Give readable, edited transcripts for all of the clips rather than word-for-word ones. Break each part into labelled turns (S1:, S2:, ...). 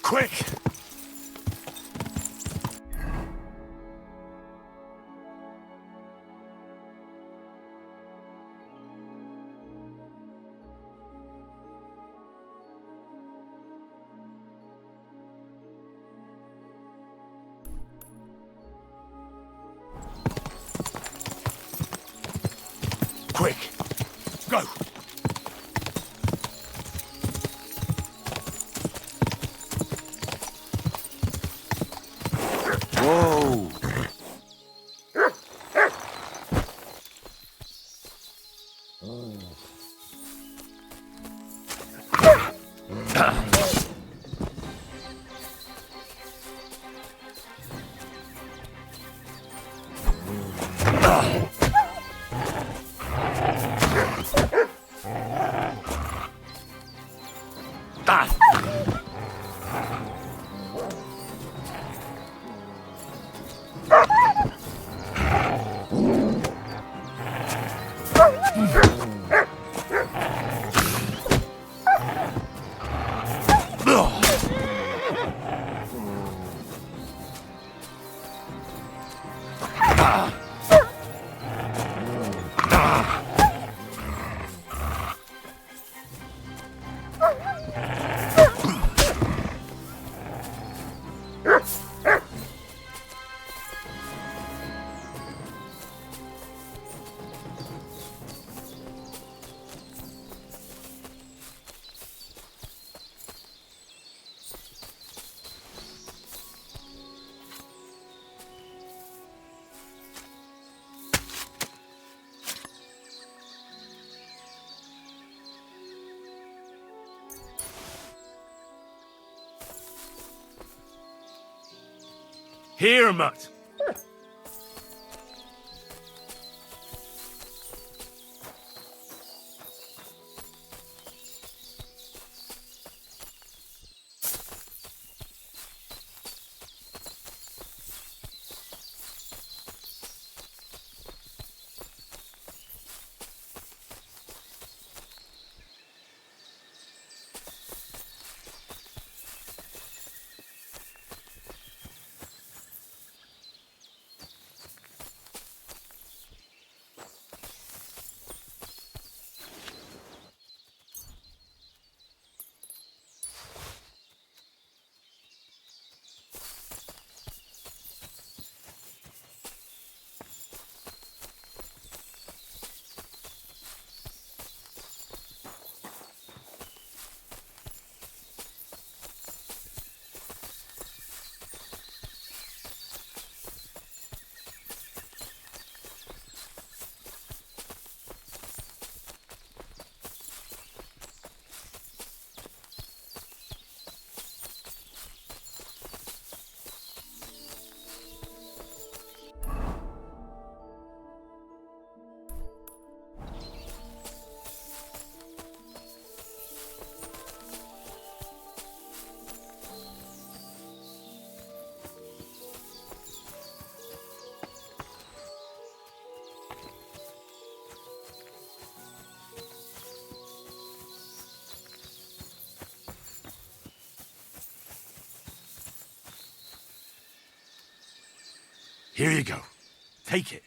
S1: Quick! Quick! Go! Whoa! Here, Mutt. Here you go. Take it.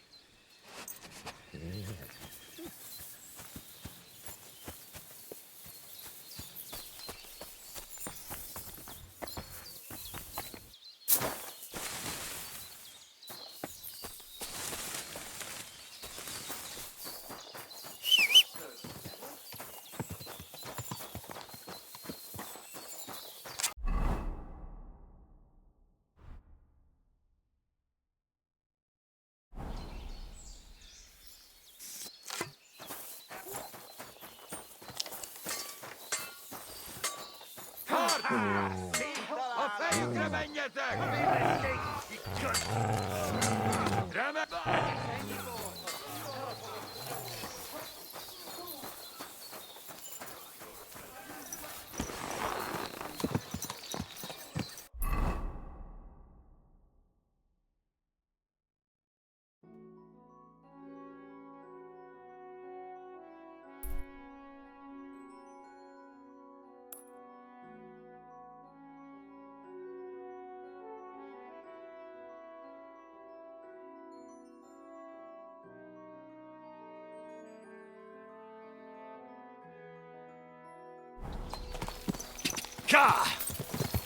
S1: Ka!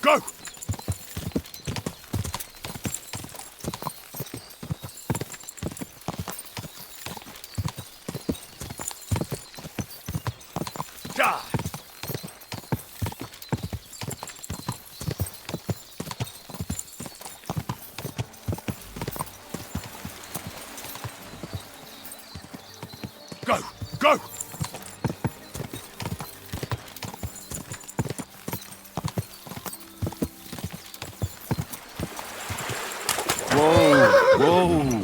S1: Go! Ka! Go! Go!
S2: Whoa! Whoa!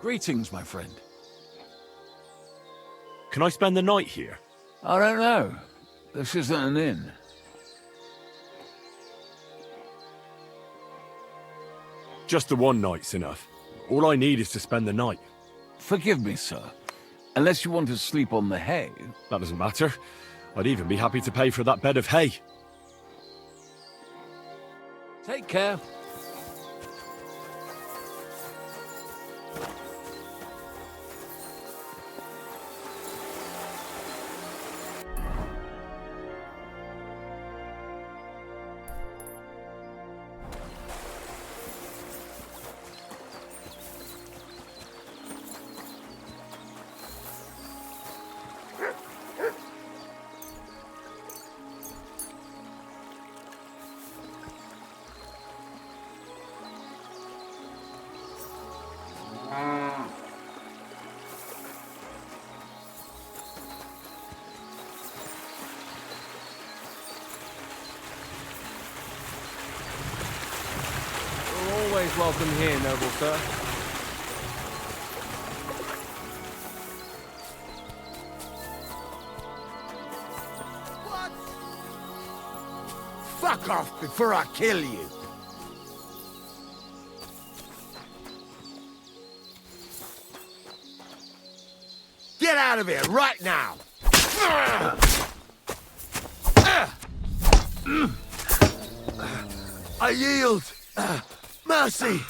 S1: Greetings, my friend. Can I spend the night here?
S2: I don't know. This isn't an inn.
S1: Just the one night's enough. All I need is to spend the night.
S2: Forgive me, sir. Unless you want to sleep on the hay.
S1: That doesn't matter. I'd even be happy to pay for that bed of hay.
S2: Take care.
S3: Always welcome here, noble sir.
S4: What? Fuck off before I kill you. Get out of here right now. I yield. Mercy!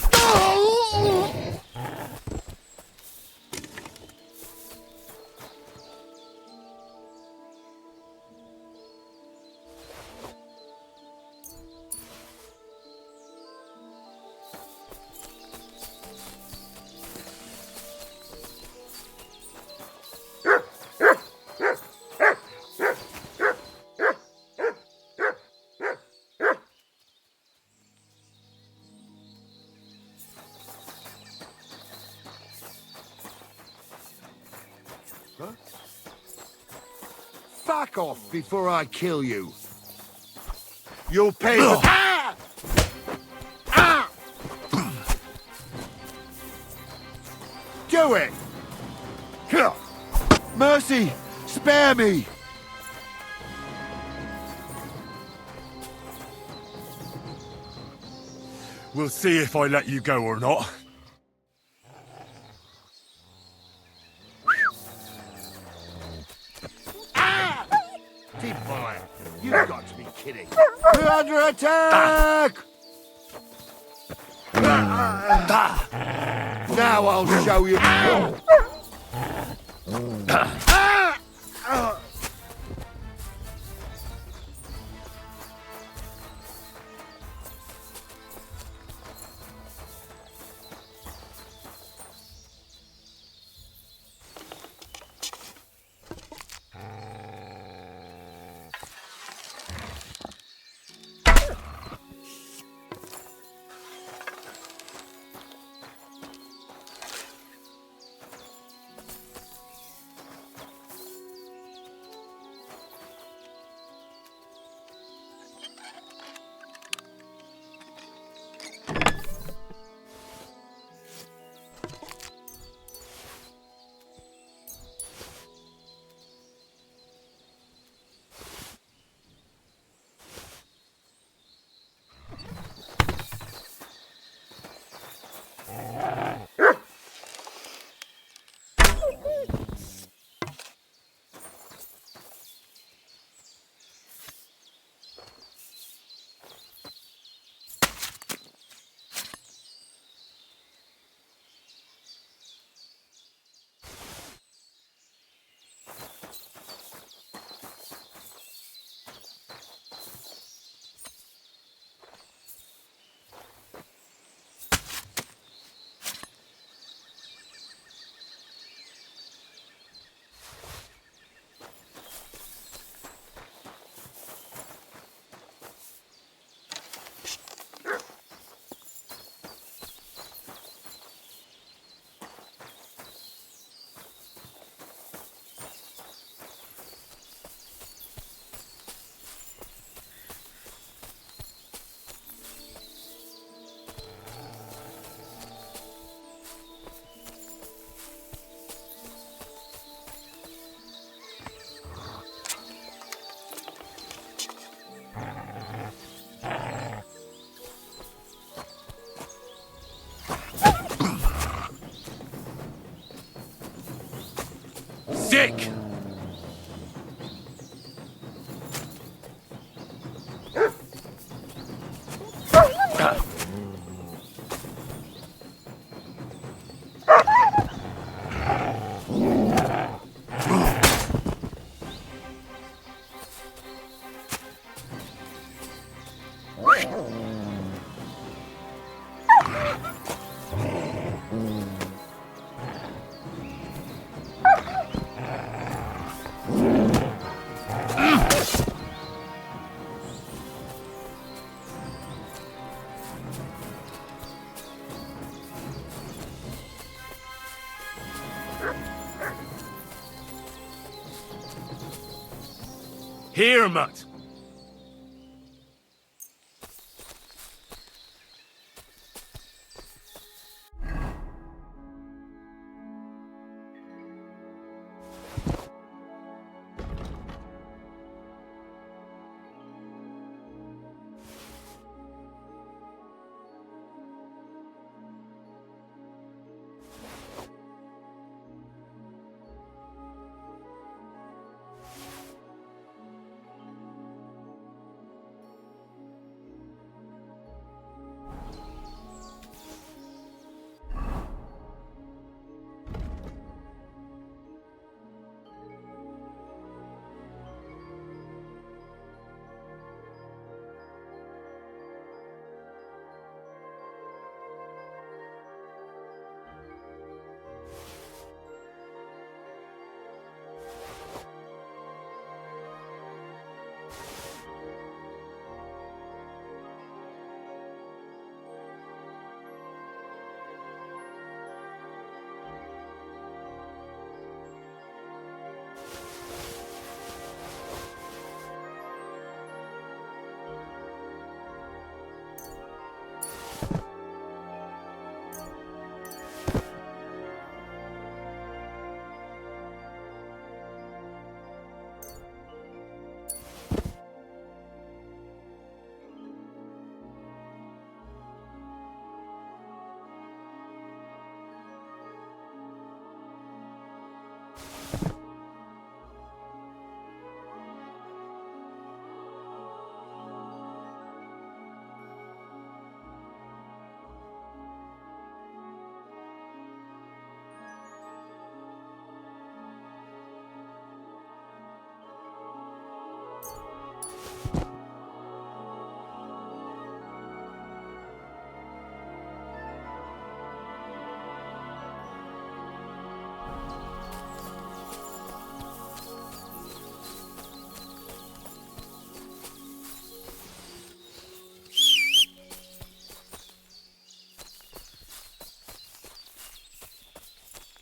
S4: Huh? Fuck off before I kill you. You'll pay for... Ah! Ah! Do it! Mercy! Spare me!
S1: We'll see if I let you go or not.
S4: Keep quiet. You've got to be kidding. We're under attack! Now I'll show you.
S1: Dick! Here, Mutt.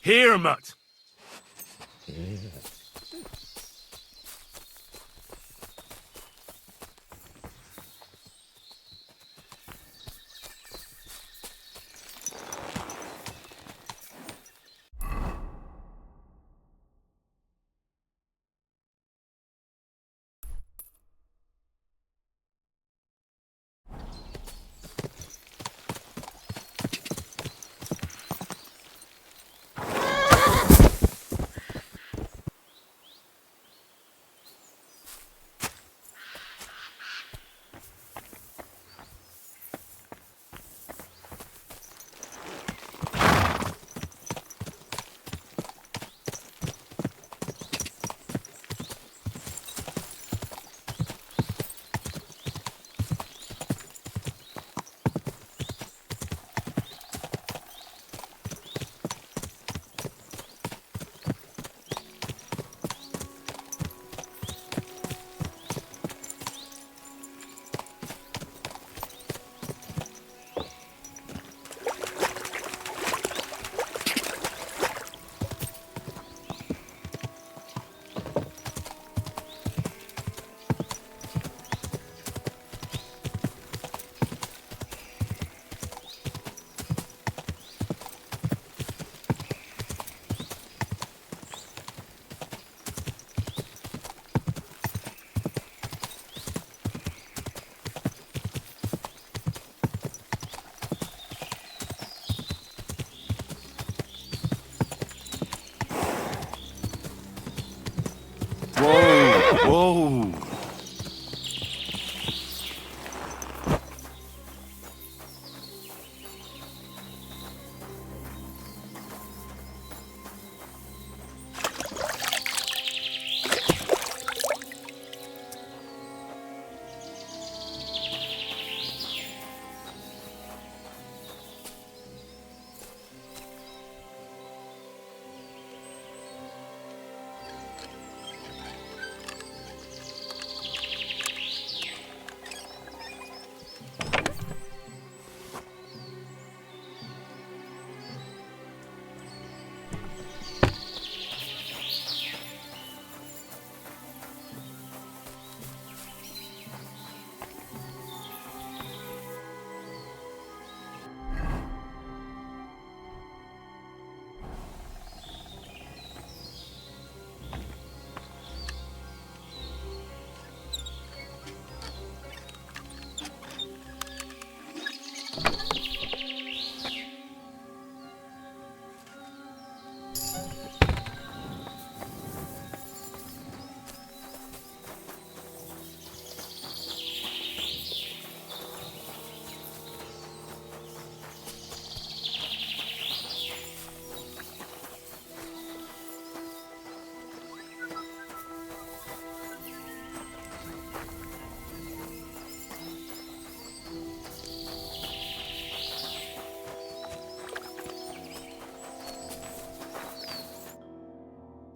S1: Here, Mutt.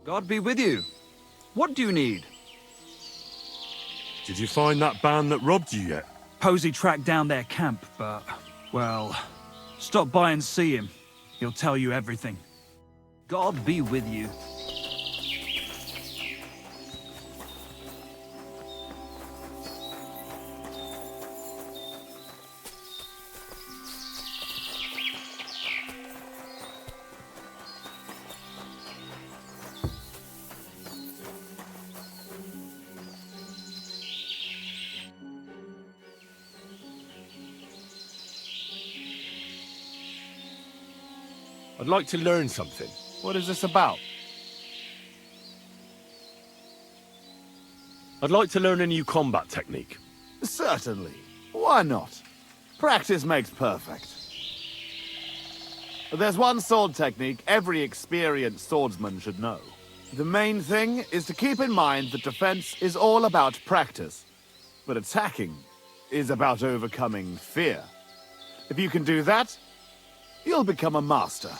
S3: God be with you. What do you need?
S1: Did you find that band that robbed you yet?
S5: Posey tracked down their camp, but, well, stop by and see him. He'll tell you everything.
S3: God be with you.
S1: I'd like to learn something.
S3: What is this about?
S1: I'd like to learn a new combat technique.
S6: Certainly. Why not? Practice makes perfect. There's one sword technique every experienced swordsman should know. The main thing is to keep in mind that defense is all about practice, but attacking is about overcoming fear. If you can do that, you'll become a master.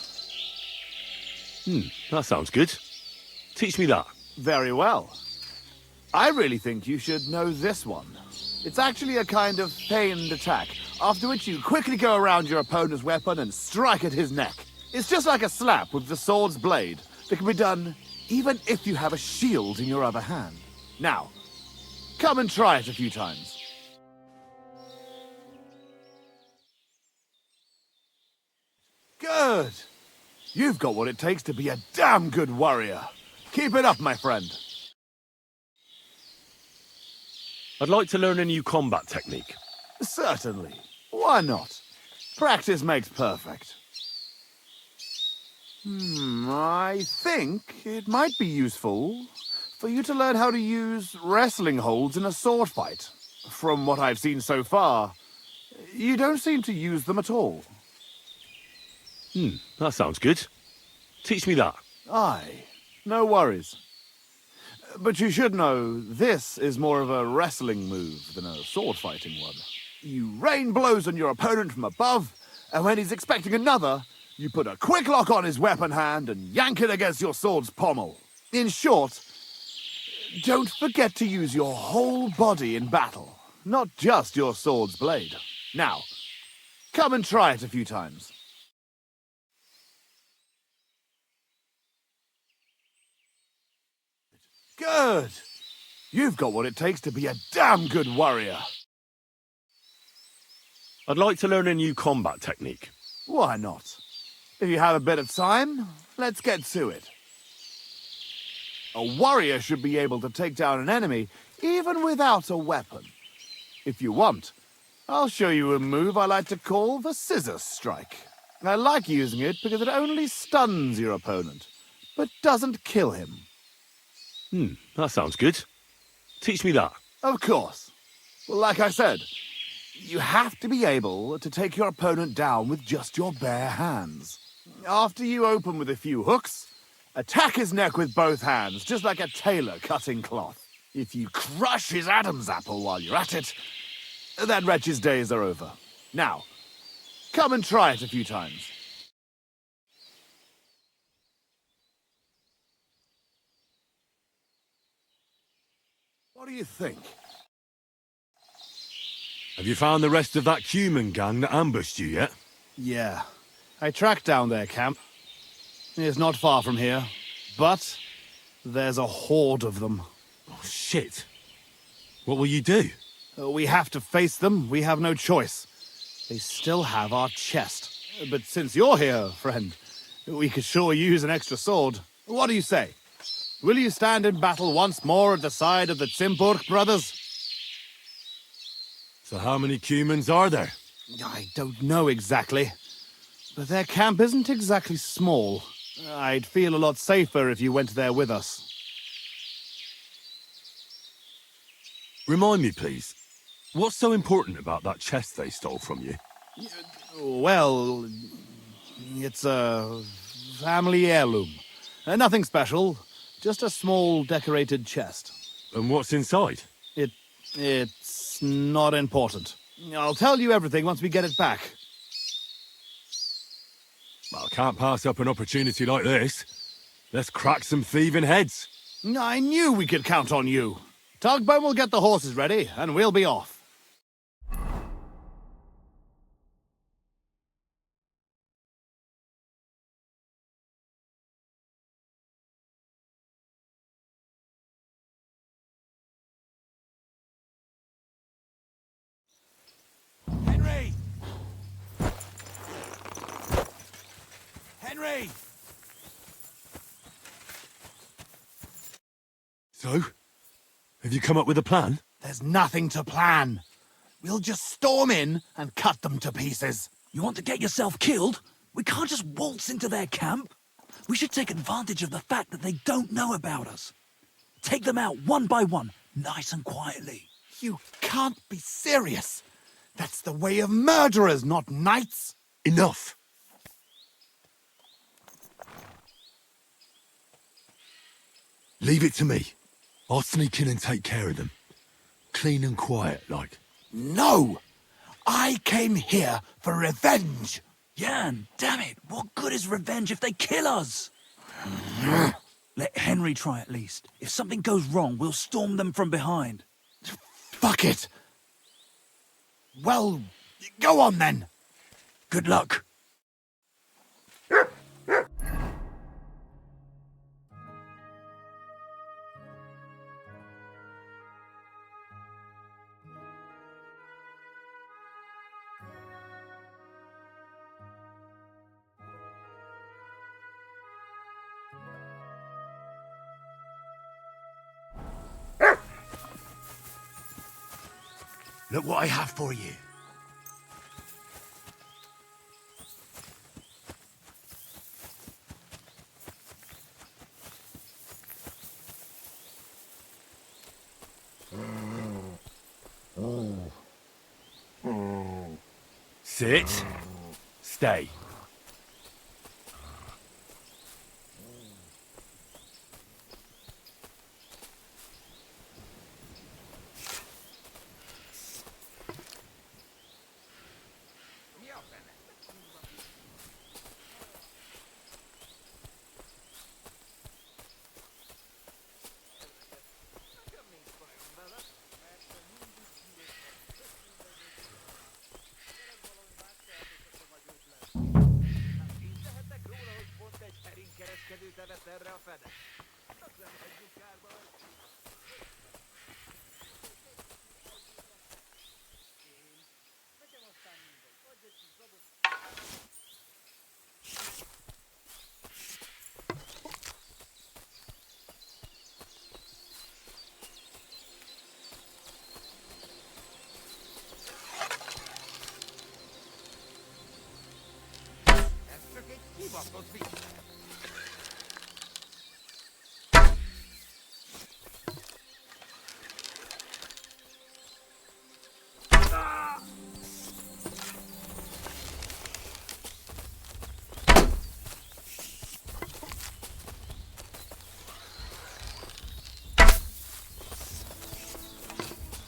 S1: That sounds good. Teach me that.
S6: Very well. I really think you should know this one. It's actually a kind of feigned attack, after which you quickly go around your opponent's weapon and strike at his neck. It's just like a slap with the sword's blade that can be done even if you have a shield in your other hand. Now, come and try it a few times. Good! You've got what it takes to be a damn good warrior. Keep it up, my friend.
S1: I'd like to learn a new combat technique.
S6: Certainly. Why not? Practice makes perfect. I think it might be useful for you to learn how to use wrestling holds in a sword fight. From what I've seen so far, you don't seem to use them at all.
S1: That sounds good. Teach me that.
S6: Aye, no worries. But you should know, this is more of a wrestling move than a sword-fighting one. You rain blows on your opponent from above, and when he's expecting another, you put a quick lock on his weapon hand and yank it against your sword's pommel. In short, don't forget to use your whole body in battle, not just your sword's blade. Now, come and try it a few times. Good! You've got what it takes to be a damn good warrior.
S1: I'd like to learn a new combat technique.
S6: Why not? If you have a bit of time, let's get to it. A warrior should be able to take down an enemy even without a weapon. If you want, I'll show you a move I like to call the scissor strike. I like using it because it only stuns your opponent, but doesn't kill him.
S1: That sounds good. Teach me that.
S6: Of course. Well, like I said, you have to be able to take your opponent down with just your bare hands. After you open with a few hooks, attack his neck with both hands, just like a tailor cutting cloth. If you crush his Adam's apple while you're at it, that wretch's days are over. Now, come and try it a few times. What do you think?
S1: Have you found the rest of that human gang that ambushed you yet?
S6: Yeah, I tracked down their camp. It's not far from here, but there's a horde of them.
S1: Oh, shit. What will you do?
S6: We have to face them. We have no choice. They still have our chest. But since you're here, friend, we could sure use an extra sword. What do you say? Will you stand in battle once more at the side of the Zimburg brothers?
S1: So how many humans are there?
S6: I don't know exactly. But their camp isn't exactly small. I'd feel a lot safer if you went there with us.
S1: Remind me, please. What's so important about that chest they stole from you?
S6: Well, it's a family heirloom. Nothing special, just a small decorated chest.
S1: And what's inside?
S6: It's not important. I'll tell you everything once we get it back.
S1: Well, I can't pass up an opportunity like this. Let's crack some thieving heads.
S6: I knew we could count on you. Tugboat will get the horses ready, and we'll be off.
S5: Henry! Henry!
S1: So, have you come up with a plan?
S6: There's nothing to plan. We'll just storm in and cut them to pieces.
S5: You want to get yourself killed? We can't just waltz into their camp. We should take advantage of the fact that they don't know about us. Take them out one by one, nice and quietly.
S6: You can't be serious. That's the way of murderers, not knights.
S1: Enough. Leave it to me. I'll sneak in and take care of them. Clean and quiet, like.
S6: No! I came here for revenge.
S5: Jan, damn it, what good is revenge if they kill us? Let Henry try at least. If something goes wrong, we'll storm them from behind.
S6: Fuck it. Well, go on then.
S5: Good luck.
S4: Look what I have for you.
S1: Sit. Stay.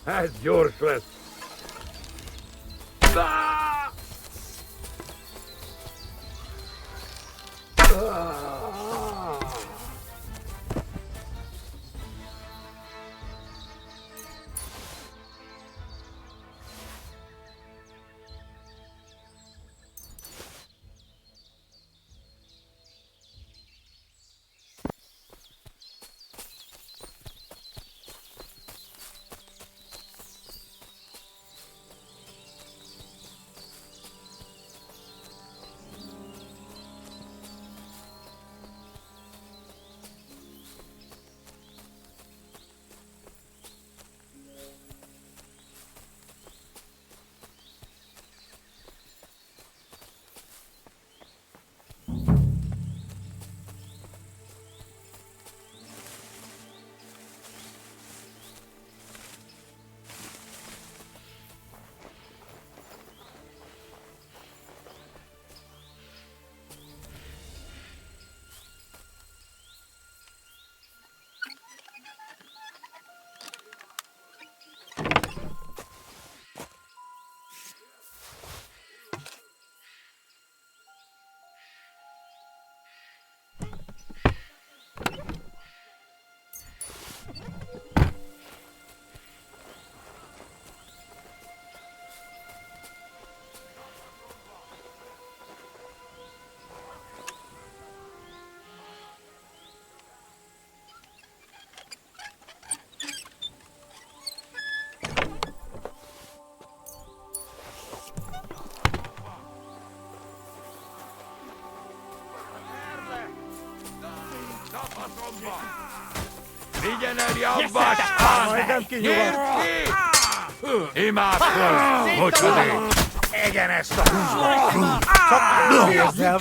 S4: As useless. Vigyen el jobbas, nyírd ki! Imádkozz, mocsadék! Igen ezt a húzat! Csak érzel,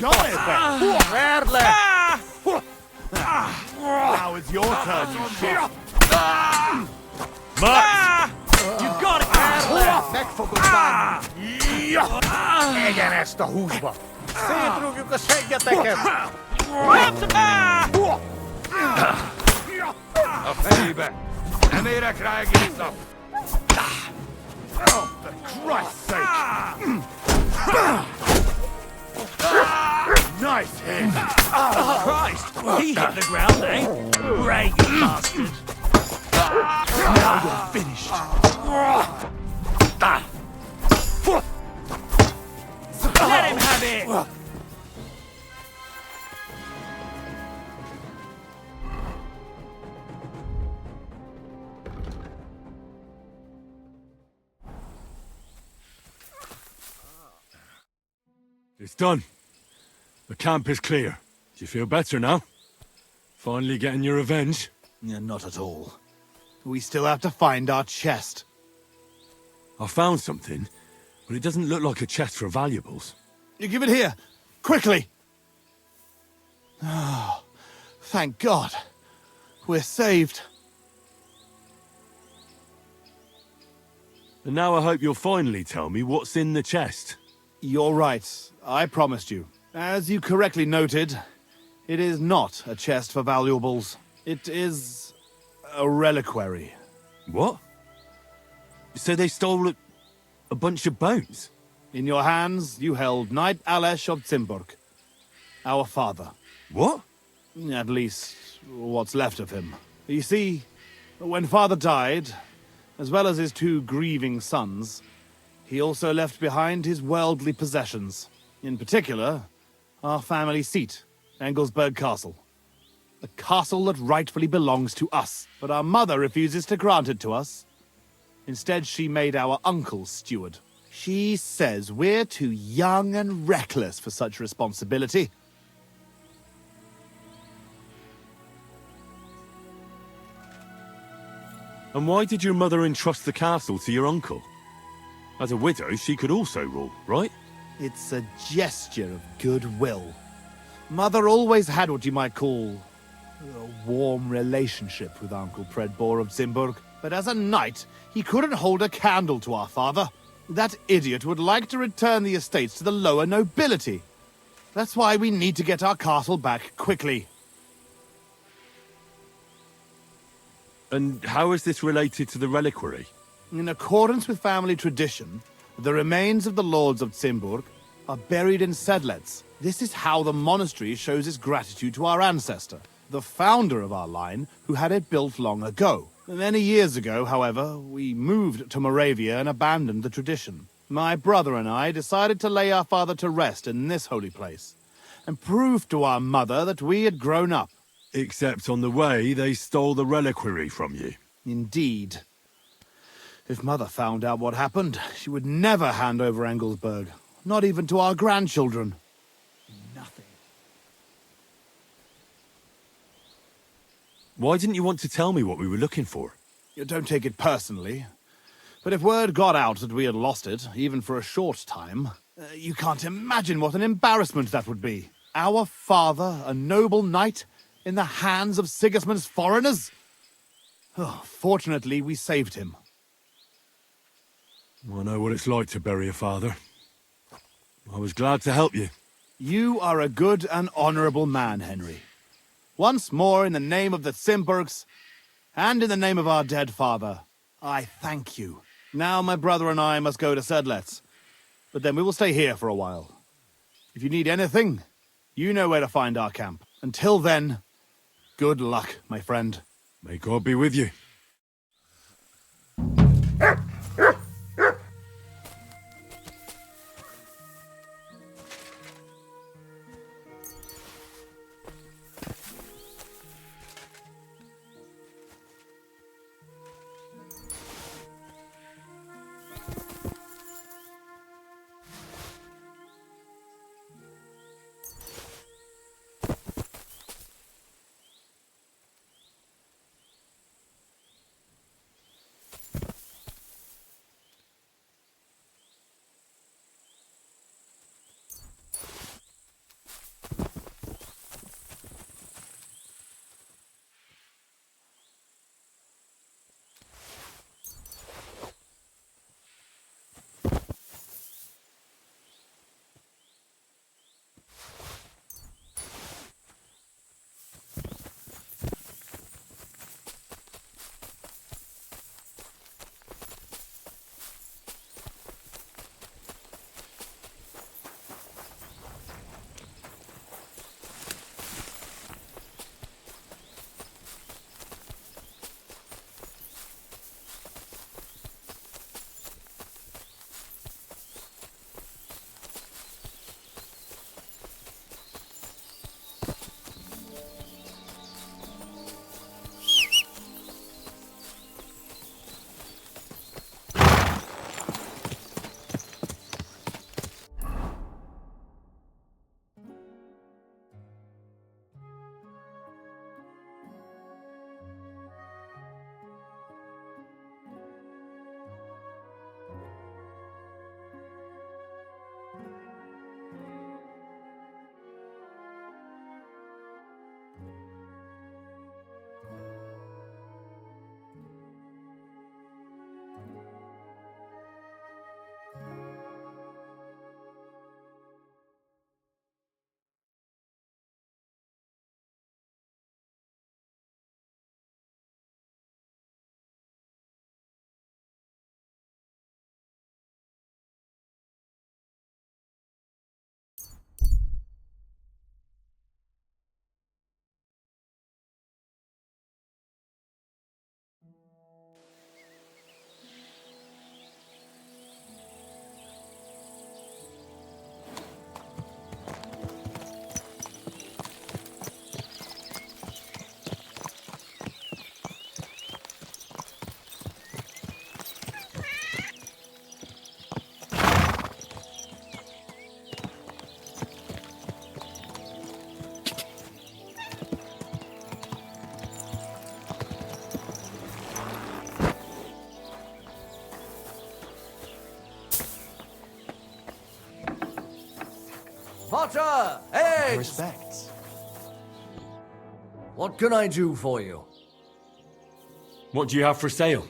S4: verd le!
S6: Now it's your turn, you shit.
S5: You got it!
S4: Meg fogod bánni! Igen ezt a húzba! Szétrúgjuk a seggeteket! A fejébe! Nem érek rá egész nap! Oh, for Christ's sake! Nice hit!
S5: Oh, Christ! He hit the ground, eh? Great, you bastard! Now you're finished. Let him have it!
S1: It's done. The camp is clear. Do you feel better now? Finally getting your revenge?
S6: Yeah, not at all. We still have to find our chest.
S1: I found something, but it doesn't look like a chest for valuables.
S6: You give it here, quickly! Oh, thank God. We're saved.
S1: And now I hope you'll finally tell me what's in the chest.
S6: You're right. I promised you. As you correctly noted, it is not a chest for valuables. It is a reliquary.
S1: What? So they stole a bunch of bones?
S6: In your hands, you held Knight Alesh of Zimburg, our father.
S1: What?
S6: At least, what's left of him. You see, when father died, as well as his two grieving sons, he also left behind his worldly possessions. In particular, our family seat, Anglesburg Castle. The castle that rightfully belongs to us, but our mother refuses to grant it to us. Instead, she made our uncle steward. She says we're too young and reckless for such responsibility.
S1: And why did your mother entrust the castle to your uncle? As a widow, she could also rule, right?
S6: It's a gesture of goodwill. Mother always had what you might call a warm relationship with Uncle Predbor of Zimburg. But as a knight, he couldn't hold a candle to our father. That idiot would like to return the estates to the lower nobility. That's why we need to get our castle back quickly.
S1: And how is this related to the reliquary?
S6: In accordance with family tradition, the remains of the lords of Zimburg are buried in sedlets. This is how the monastery shows its gratitude to our ancestor, the founder of our line, who had it built long ago. Many years ago, however, we moved to Moravia and abandoned the tradition. My brother and I decided to lay our father to rest in this holy place, and prove to our mother that we had grown up.
S1: Except on the way, they stole the reliquary from you.
S6: Indeed. If Mother found out what happened, she would never hand over Anglesburg, not even to our grandchildren.
S5: Nothing.
S1: Why didn't you want to tell me what we were looking for?
S6: You don't take it personally, but if word got out that we had lost it, even for a short time, you can't imagine what an embarrassment that would be. Our father, a noble knight, in the hands of Sigismund's foreigners? Oh, fortunately, we saved him.
S1: I know what it's like to bury a father. I was glad to help you.
S6: You are a good and honorable man, Henry. Once more, in the name of the Zimburgs, and in the name of our dead father, I thank you. Now my brother and I must go to Sedlets, but then we will stay here for a while. If you need anything, you know where to find our camp. Until then, good luck, my friend.
S1: May God be with you.
S7: Butter! Eggs!
S8: Respects.
S7: What can I do for you?
S9: What do you have for sale?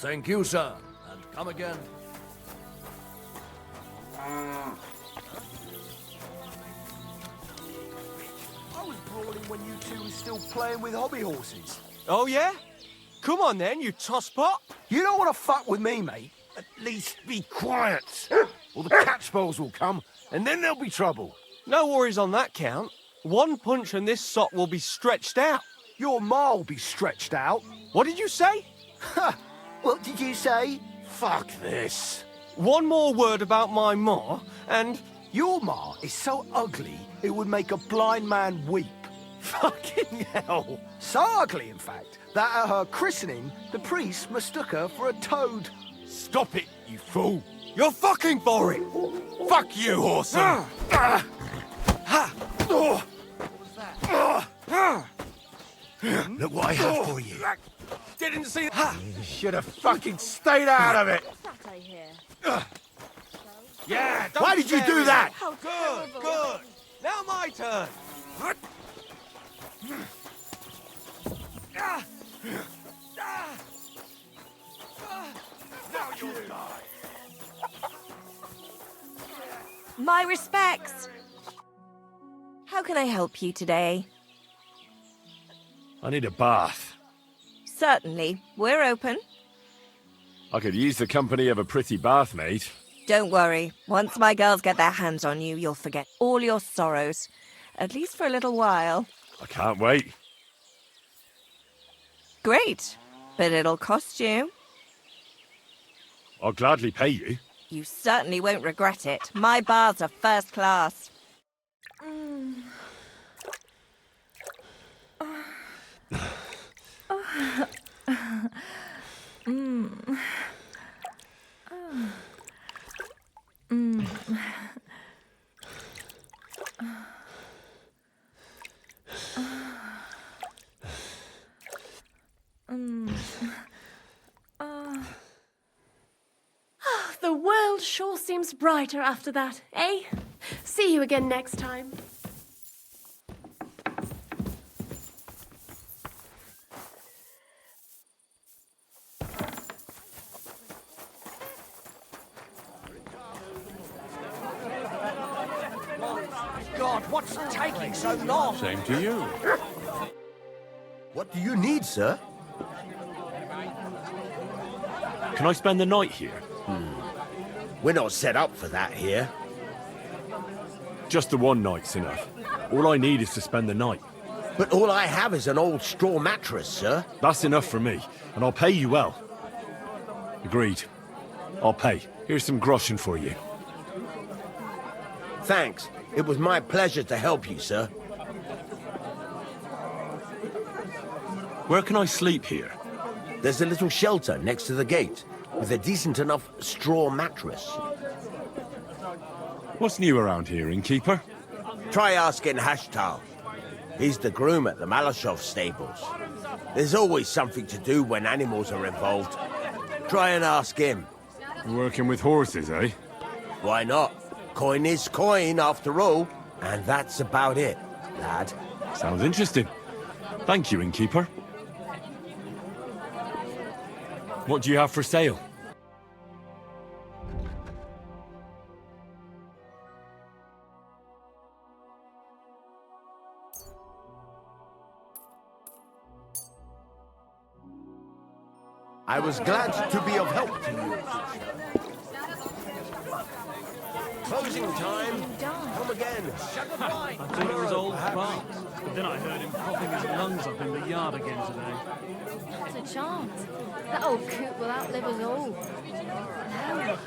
S7: Thank you, sir. And come again.
S4: I was brawling when you two were still playing with hobby horses.
S10: Oh, yeah? Come on then, you tosspot.
S4: You don't want to fuck with me, mate. At least be quiet, or the catchballs will come, and then there'll be trouble.
S10: No worries on that count. One punch and this sock will be stretched out.
S4: Your ma will be stretched out.
S10: What did you say?
S4: What did you say? Fuck this.
S10: One more word about my ma, and...
S4: Your ma is so ugly, it would make a blind man weep. Fucking hell. So ugly, in fact, that at her christening, the priest mistook her for a toad.
S1: Stop it, you fool!
S10: You're fucking for it!
S1: Fuck you, Orson! Look what I have for you.
S10: Didn't see...
S4: You should have fucking stayed out of it.
S11: What's that I hear?
S10: Yeah,
S4: Why did you do that?
S11: How
S10: Good,
S11: terrible.
S10: good. Now my turn.
S4: Now you'll die.
S11: My respects. How can I help you today?
S9: I need a bath.
S11: Certainly. We're open.
S9: I could use the company of a pretty bath maid.
S11: Don't worry. Once my girls get their hands on you, you'll forget all your sorrows. At least for a little while.
S9: I can't wait.
S11: Great. But it'll cost you.
S9: I'll gladly pay you.
S11: You certainly won't regret it. My baths are first class.
S12: The world sure seems brighter after that, eh? See you again next time.
S4: God, what's taking so long?
S2: Same to you.
S4: What do you need, sir?
S9: Can I spend the night here?
S4: We're not set up for that here.
S9: Just the one night's enough. All I need is to spend the night.
S4: But all I have is an old straw mattress, sir.
S9: That's enough for me, and I'll pay you well. Agreed. I'll pay. Here's some groschen for you.
S4: Thanks. It was my pleasure to help you, sir.
S9: Where can I sleep here?
S4: There's a little shelter next to the gate, with a decent enough straw mattress.
S9: What's new around here, innkeeper?
S4: Try asking Hashtal. He's the groom at the Malashov stables. There's always something to do when animals are involved. Try and ask him.
S9: Working with horses, eh?
S4: Why not? Coin is coin, after all. And that's about it, lad.
S9: Sounds interesting. Thank you, innkeeper. What do you have for sale?
S4: I was glad to be of help to you.
S7: Closing time. Come again. Shut the blind.
S5: I thought it was old Fox, but then I heard him coughing his lungs up in the yard again today.
S12: What's a chance? That old coot will outlive us all. No.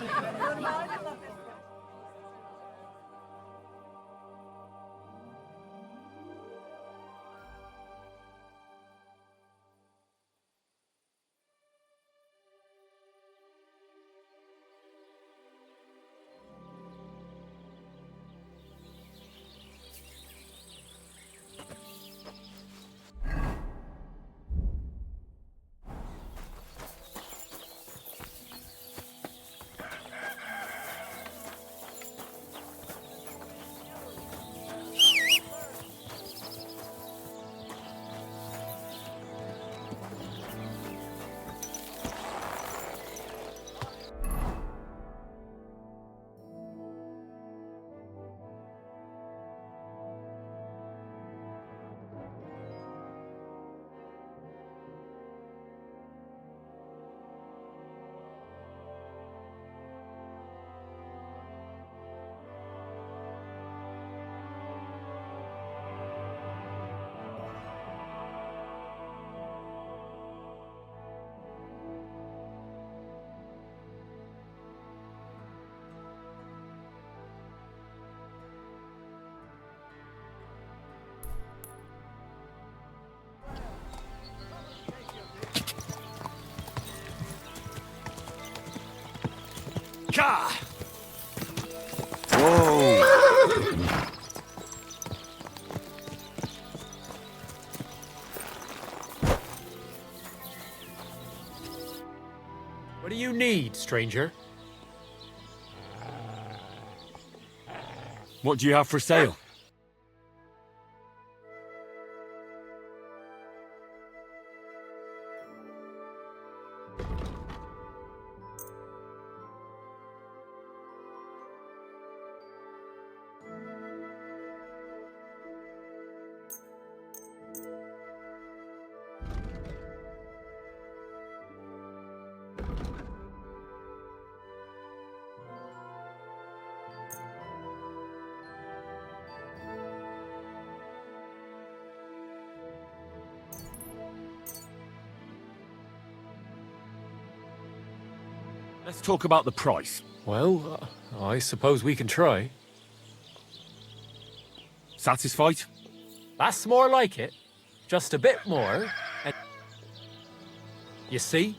S9: Ka! Whoa!
S8: What do you need, stranger?
S9: What do you have for sale? Let's talk about the price.
S8: Well, I suppose we can try.
S9: Satisfied?
S8: That's more like it. Just a bit more, and... You see?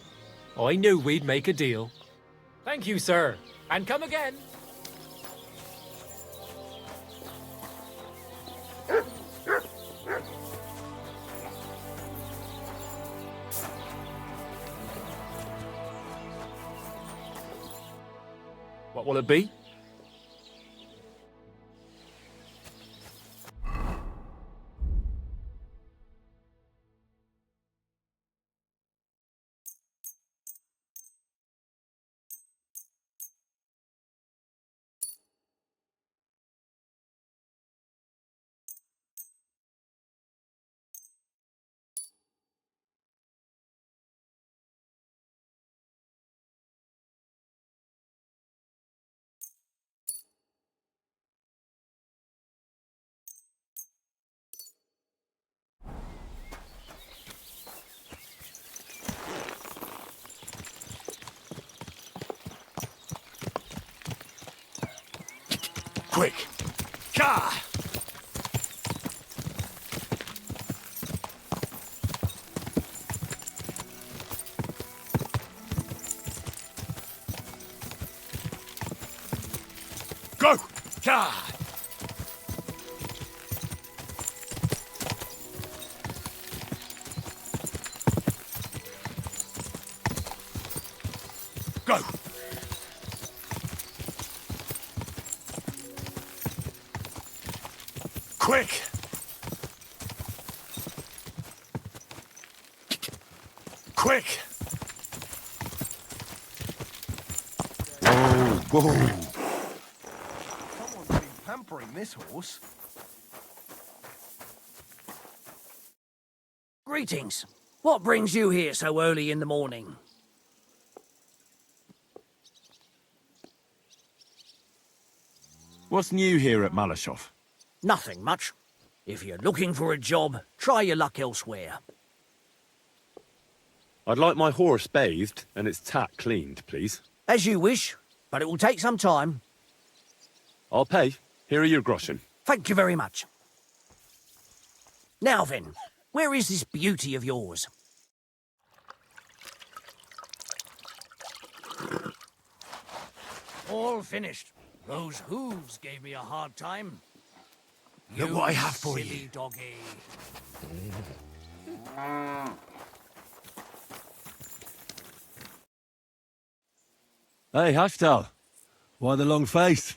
S8: I knew we'd make a deal. Thank you, sir. And come again.
S9: What will it be? Quick! Ka! Go! Ka! Go! Quick! Quick! Whoa, whoa.
S4: Someone's been pampering this horse.
S13: Greetings. What brings you here so early in the morning?
S9: What's new here at Malashov?
S13: Nothing much. If you're looking for a job, try your luck elsewhere.
S9: I'd like my horse bathed and its tack cleaned, please.
S13: As you wish, but it will take some time.
S9: I'll pay. Here are your groschen.
S13: Thank you very much. Now then, where is this beauty of yours? All finished. Those hooves gave me a hard time.
S1: Look what I have for
S13: silly
S1: you.
S13: Doggy.
S9: Hey, Hashtal. Why the long face?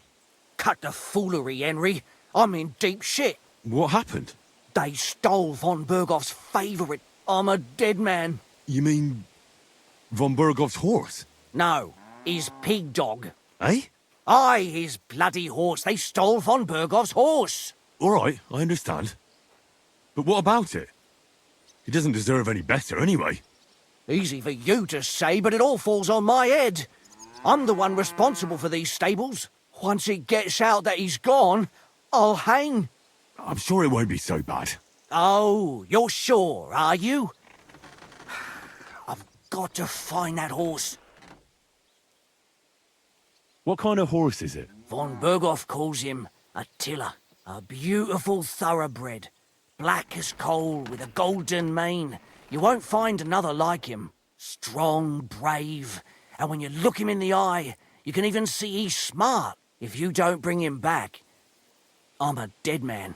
S13: Cut the foolery, Henry. I'm in deep shit.
S9: What happened?
S13: They stole von Bergoff's favourite. I'm a dead man.
S1: You mean von Bergoff's horse?
S13: No, his pig dog.
S1: Eh?
S13: Aye, his bloody horse. They stole von Bergoff's horse.
S1: All right, I understand. But what about it? He doesn't deserve any better anyway.
S13: Easy for you to say, but it all falls on my head. I'm the one responsible for these stables. Once it gets out that he's gone, I'll hang.
S1: I'm sure it won't be so bad.
S13: Oh, you're sure, are you? I've got to find that horse.
S9: What kind of horse is it?
S13: Von Bergoff calls him Attila. A beautiful thoroughbred. Black as coal with a golden mane. You won't find another like him. Strong, brave, and when you look him in the eye, you can even see he's smart. If you don't bring him back, I'm a dead man.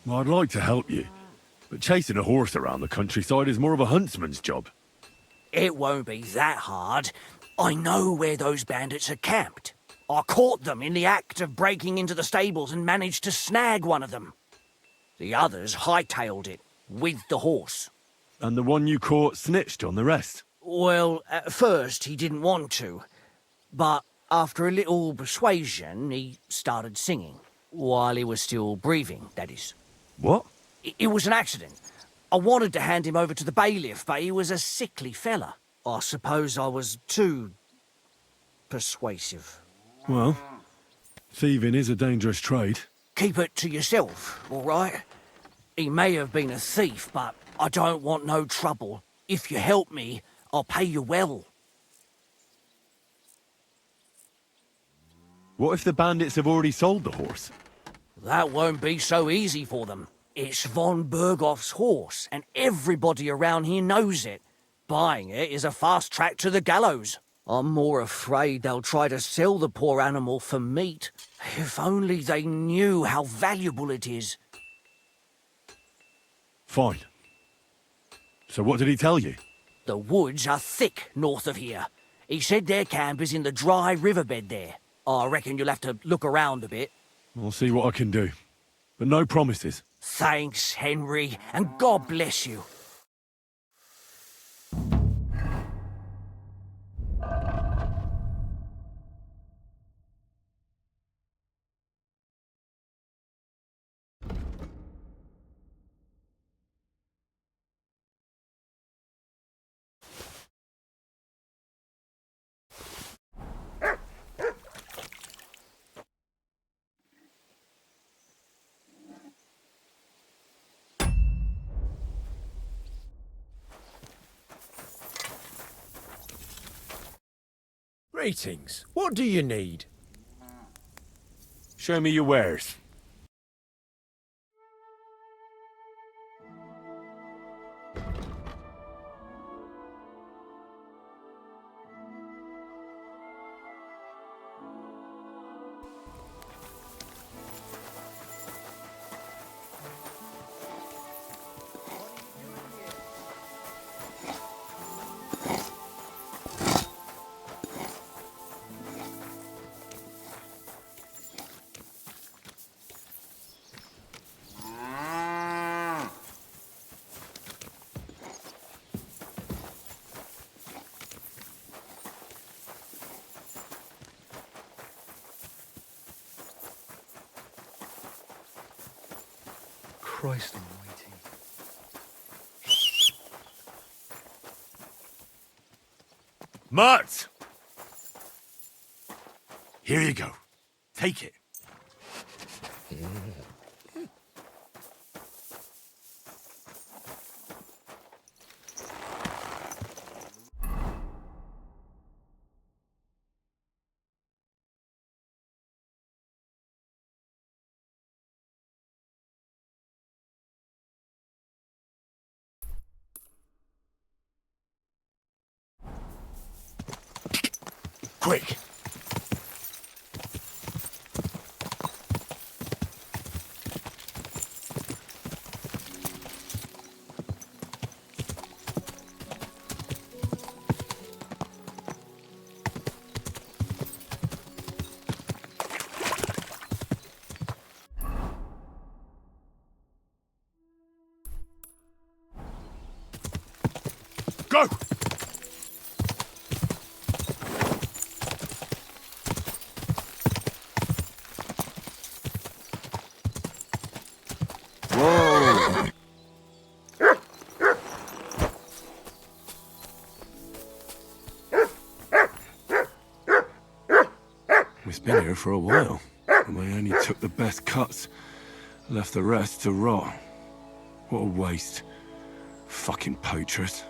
S1: Well, I'd like to help you, but chasing a horse around the countryside is more of a huntsman's job.
S13: It won't be that hard. I know where those bandits are camped. I caught them in the act of breaking into the stables and managed to snag one of them. The others hightailed it, with the horse.
S1: And the one you caught snitched on the rest?
S13: Well, at first he didn't want to, but after a little persuasion, he started singing. While he was still breathing, that is.
S1: What?
S13: It was an accident. I wanted to hand him over to the bailiff, but he was a sickly fella. I suppose I was too persuasive.
S1: Well, thieving is a dangerous trade.
S13: Keep it to yourself, all right? He may have been a thief, but I don't want no trouble. If you help me, I'll pay you well.
S1: What if the bandits have already sold the horse?
S13: That won't be so easy for them. It's von Bergoff's horse, and everybody around here knows it. Buying it is a fast track to the gallows. I'm more afraid they'll try to sell the poor animal for meat. If only they knew how valuable it is.
S1: Fine. So what did he tell you?
S13: The woods are thick north of here. He said their camp is in the dry riverbed there. I reckon you'll have to look around a bit.
S1: I'll see what I can do. But no promises.
S13: Thanks, Henry, and God bless you.
S7: Greetings. What do you need?
S1: Show me your wares.
S4: Christ almighty.
S1: Mutt! Here you go. Take it.
S9: Quick! Go!
S2: Whoa!
S1: We've been here for a while, and we only took the best cuts, left the rest to rot. What a waste. Fucking poachers.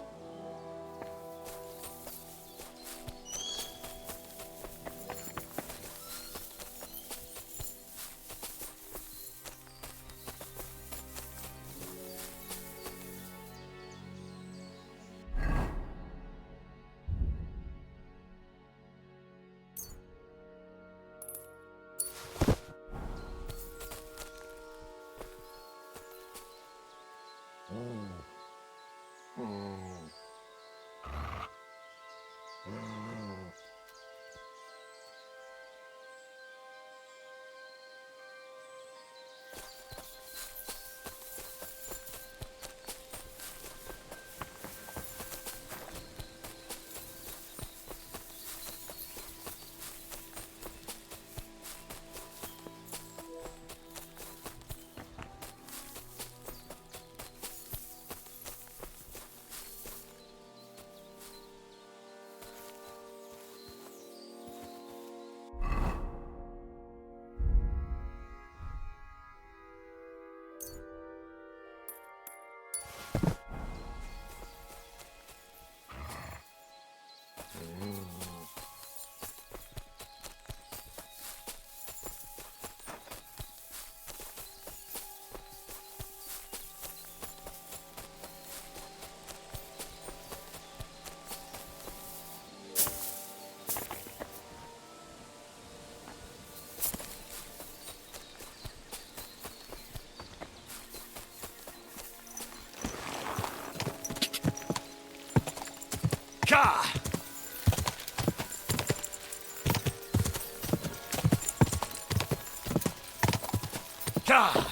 S9: Ka! Ka!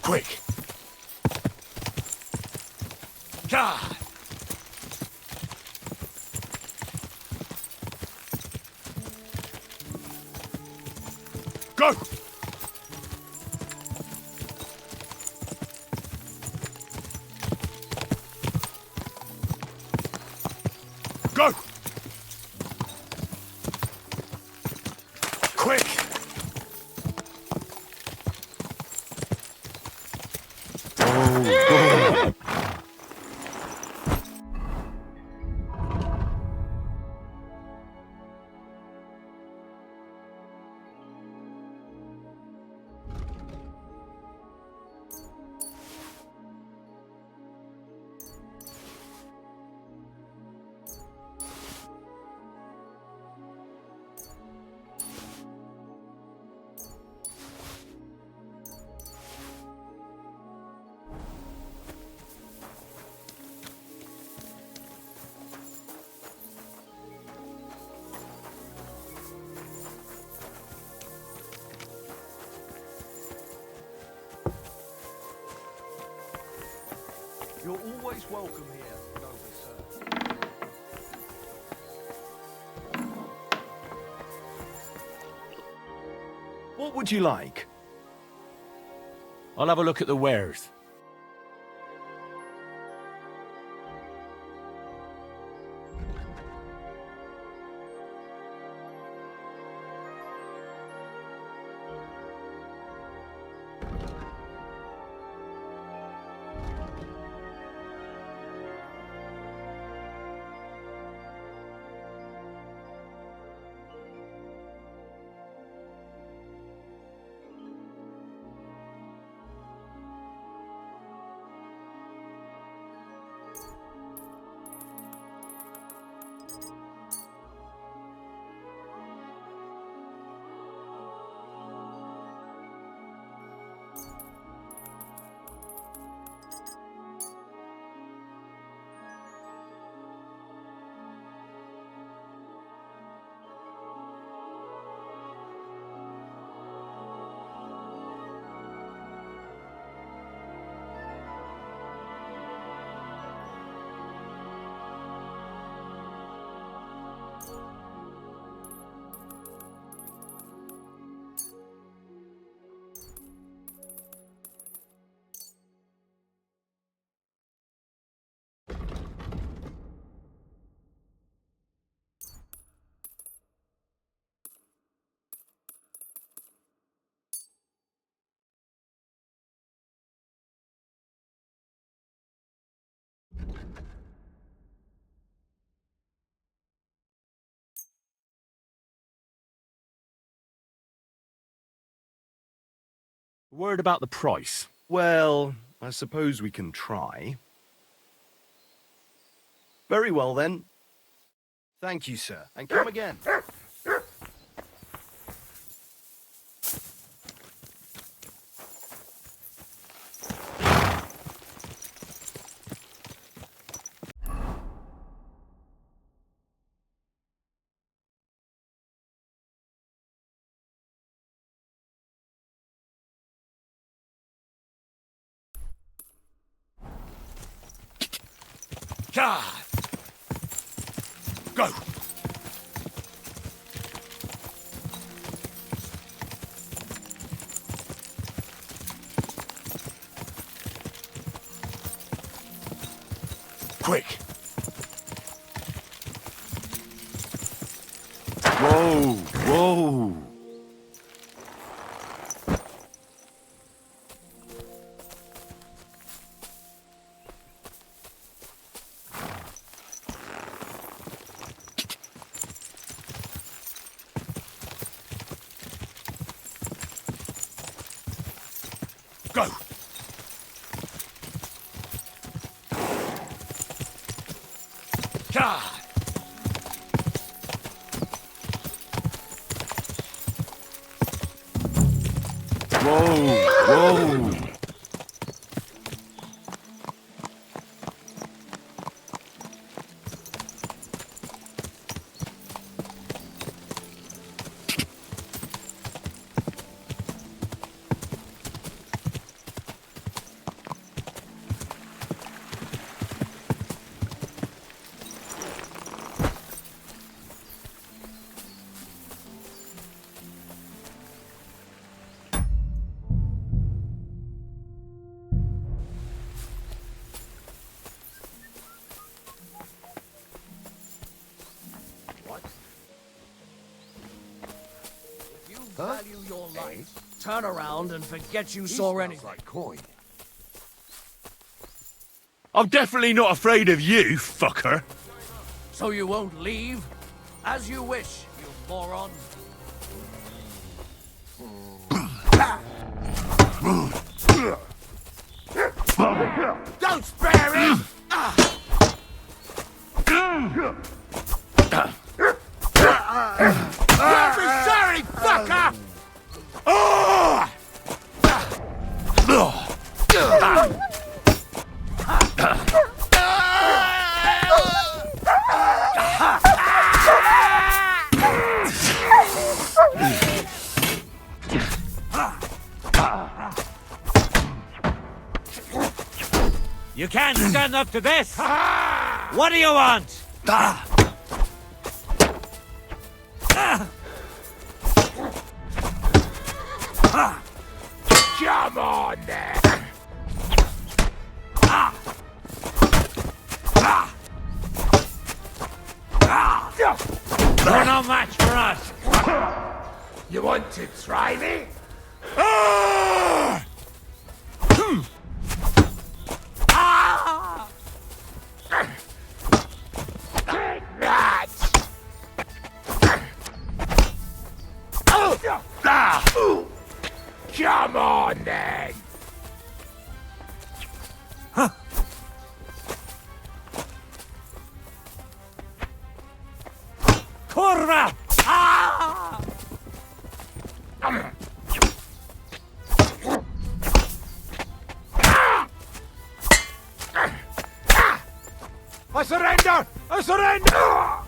S9: Quick! Ka! Go! Go! Quick!
S1: Oh,
S4: You're always welcome here, noble sir. What would you like?
S9: I'll have a look at the wares. Word about the price.
S4: Well, I suppose we can try. Very well, then. Thank you, sir, and come again.
S9: God! Go! Quick! Whoa! Whoa! Go! God! Whoa! Whoa!
S13: Value your life. Turn around and forget you saw anything.
S7: Like coin.
S9: I'm definitely not afraid of you, fucker.
S13: So you won't leave? As you wish, you moron.
S7: Don't spare him! You'll be sorry, fucker!
S8: You can't stand up to this! What do you want?
S7: Come on, then!
S8: You're no match for us!
S7: You want to try me? Take that! Come on, then!
S8: Kurva!
S7: I surrender! I surrender!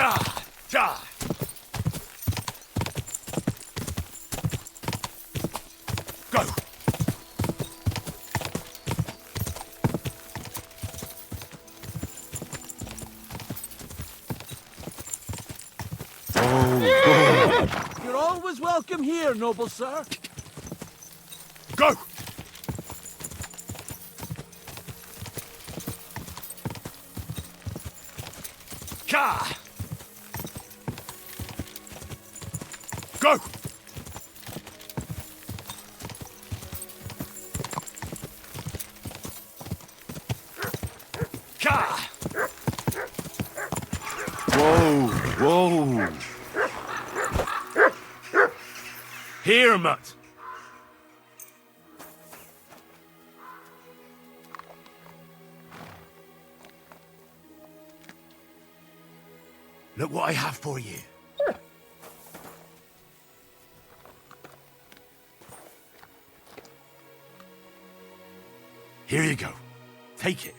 S9: Go!
S5: You're always welcome here, noble sir.
S9: Go! Ka! Go! Ka! Whoa, whoa! Here, Mutt! Look what I have for you. Here you go. Take it.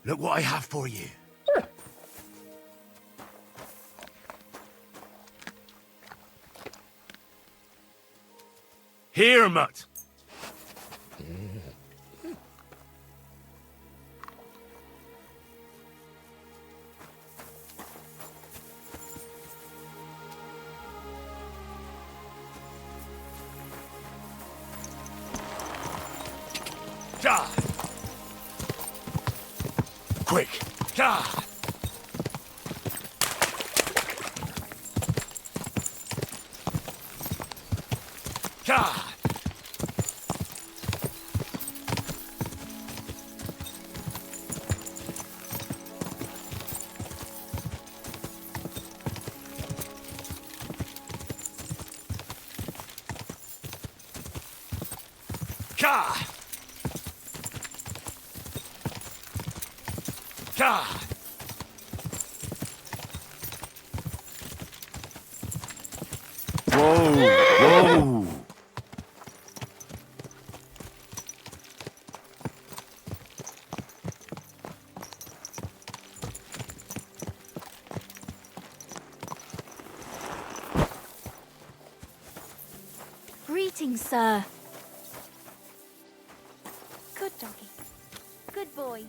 S9: Look what I have for you. Here, Mutt. Ja! Quick! Ja! Ja! Ka! Ka! Whoa! Whoa!
S12: Greetings, sir. Good doggy. Good boy.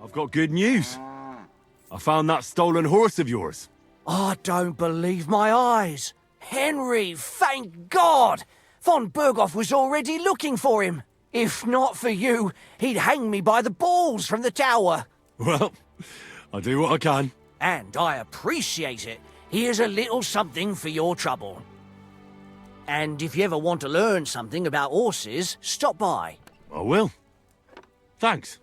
S9: I've got good news. I found that stolen horse of yours.
S13: I don't believe my eyes. Henry, thank God! Von Berghoff was already looking for him. If not for you, he'd hang me by the balls from the tower.
S9: Well, I do what I can.
S13: And I appreciate it. Here's a little something for your trouble. And if you ever want to learn something about horses, stop by.
S9: I will. Thanks.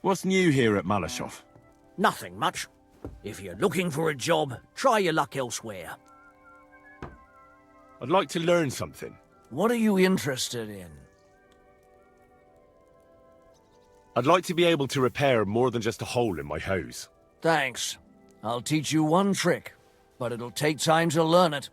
S9: What's new here at Malashov?
S13: Nothing much. If you're looking for a job, try your luck elsewhere.
S9: I'd like to learn something.
S13: What are you interested in?
S9: I'd like to be able to repair more than just a hole in my hose.
S13: Thanks. I'll teach you one trick, but it'll take time to learn it.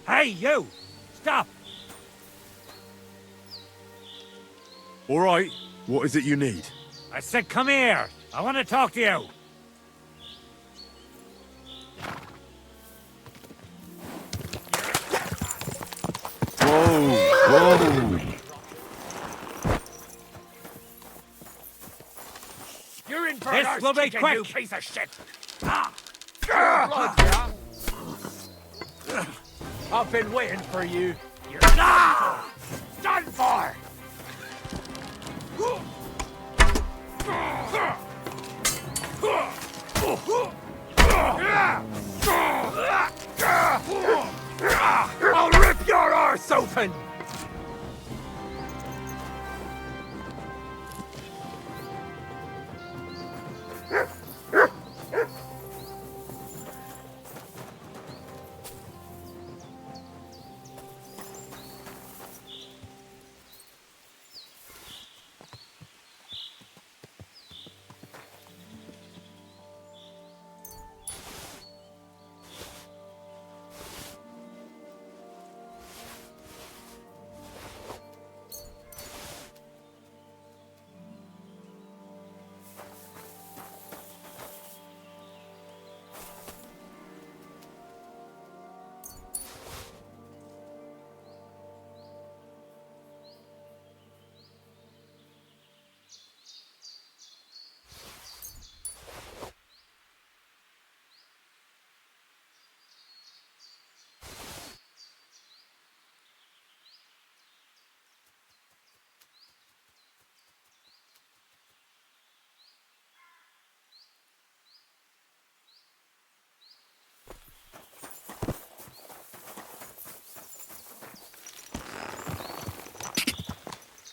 S7: Hey, you! Stop!
S9: All right, what is it you need?
S7: I said come here! I want to talk to you!
S9: Whoa!
S7: You're in for
S3: This
S7: an
S3: will be
S7: arse-kicking,
S3: quick.
S7: you piece of shit! Ah!
S3: I've been waiting for you.
S7: You're done for! Done for!
S3: I'll rip your arse open!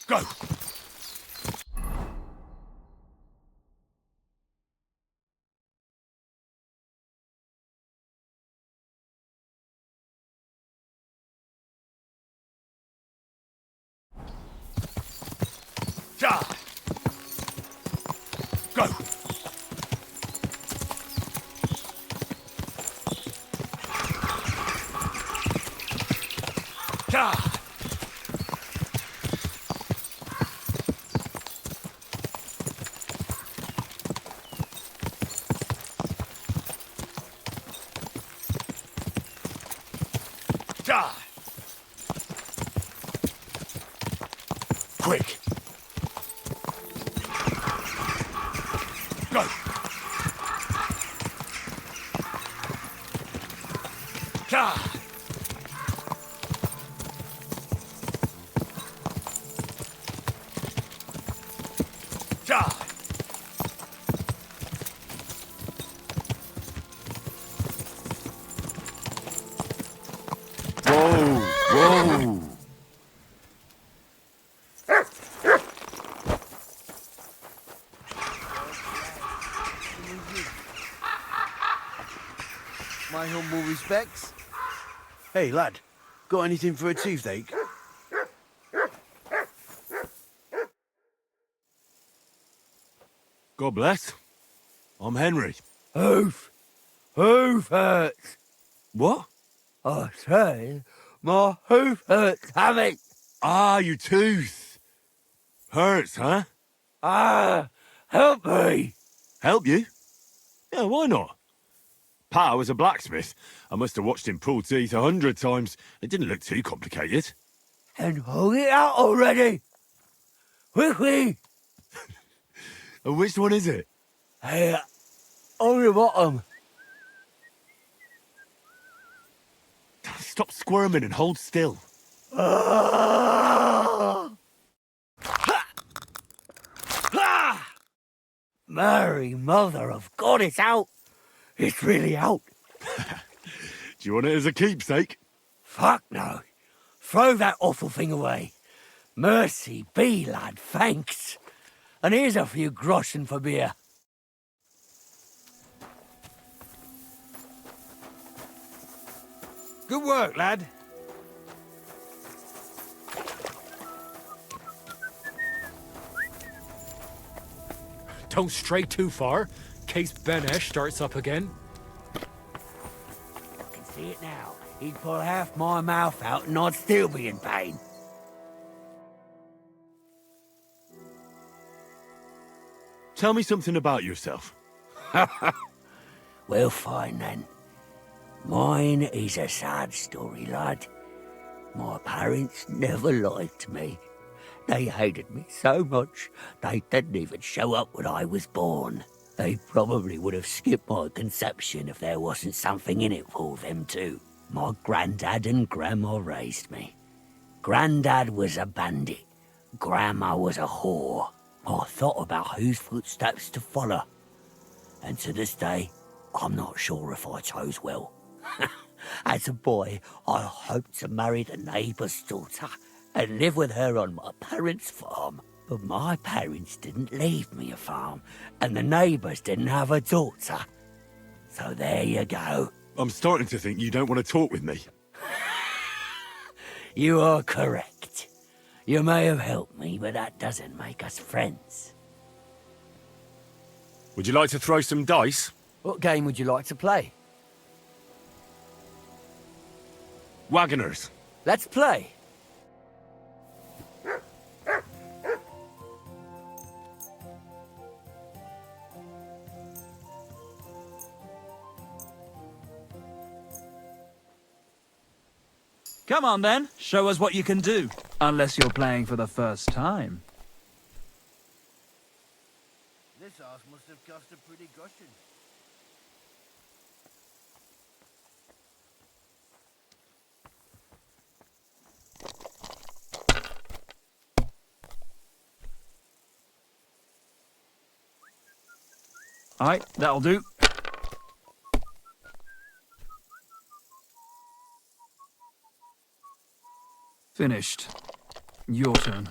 S9: Go! Ja! Go! Ja! Ja! Quick! Go! Ja! Ja! Whoa! Whoa!
S4: My humble respects. Hey, lad. Got anything for a toothache?
S1: God bless. I'm Henry.
S4: Hoof hurts.
S1: What?
S4: I say, my hoof hurts, Hammy.
S1: Ah, your tooth. Hurts, huh?
S4: Help me.
S1: Help you? Yeah, why not? Pa was a blacksmith. I must have watched him pull teeth 100 times. It didn't look too complicated.
S4: And hold it out already. Quickly.
S1: And which one is it?
S4: Hey, on the bottom.
S1: Stop squirming and hold still.
S4: Mary, mother of God, it's out. It's really out.
S1: Do you want it as a keepsake?
S4: Fuck no. Throw that awful thing away. Mercy be, lad, thanks. And here's a few groschen for beer.
S3: Good work, lad.
S8: Don't stray too far, in case Ben Esh starts up again.
S13: I can see it now. He'd pull half my mouth out and I'd still be in pain.
S9: Tell me something about yourself.
S13: Well, fine then. Mine is a sad story, lad. My parents never liked me. They hated me so much, they didn't even show up when I was born. They probably would have skipped my conception if there wasn't something in it for them too. My granddad and grandma raised me. Granddad was a bandit. Grandma was a whore. I thought about whose footsteps to follow. And to this day, I'm not sure if I chose well. As a boy, I hoped to marry the neighbour's daughter and live with her on my parents' farm. But my parents didn't leave me a farm, and the neighbours didn't have a daughter. So there you go.
S9: I'm starting to think you don't want to talk with me.
S13: You are correct. You may have helped me, but that doesn't make us friends.
S9: Would you like to throw some dice?
S10: What game would you like to play?
S9: Wagoners.
S10: Let's play.
S5: Come on then, show us what you can do. Unless you're playing for the first time.
S4: This house must have cost a pretty gushing.
S5: Alright, that'll do. Finished. Your turn.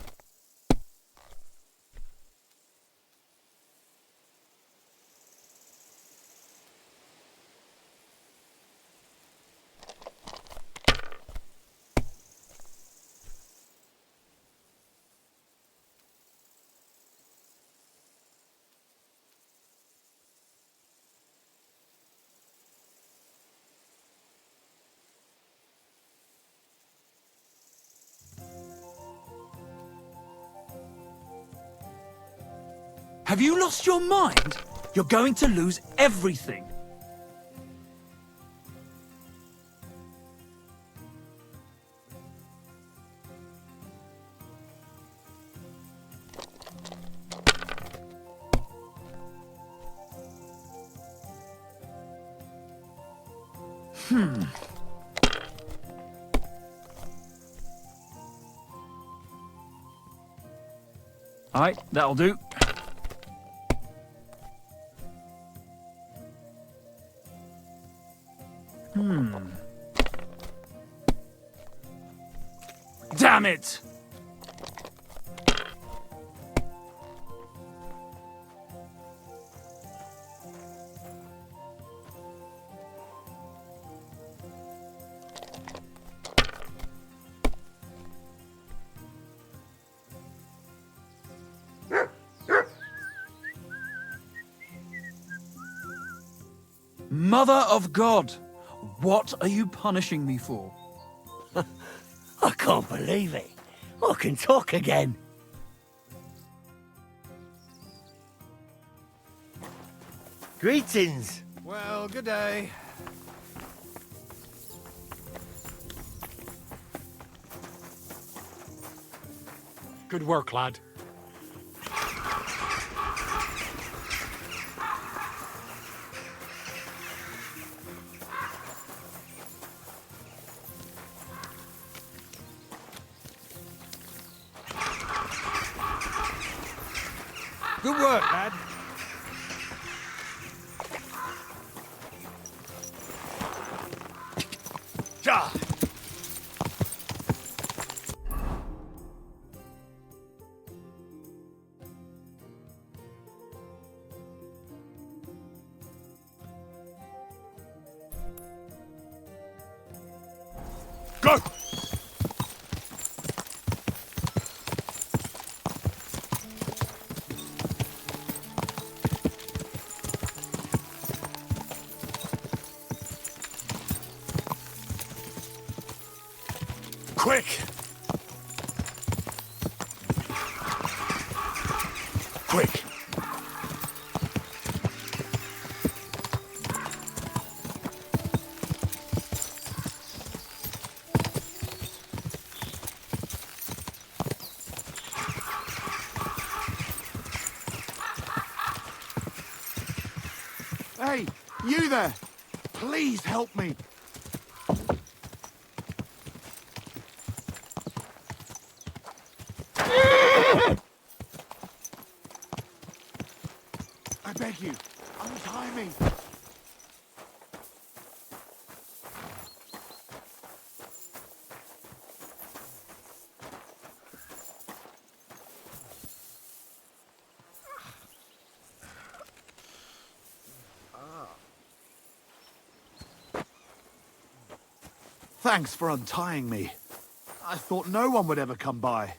S5: Have you lost your mind? You're going to lose everything. Alright, that'll do. Damn it! Mother of God, what are you punishing me for?
S13: I can't believe it. I can talk again.
S4: Greetings. Well, good day.
S7: Good work, lad.
S4: Good work, lad. Ja!
S9: Go! Quick! Quick!
S6: Hey, you there! Please help me! I beg you, untie me! Thanks for untying me. I thought no one would ever come by.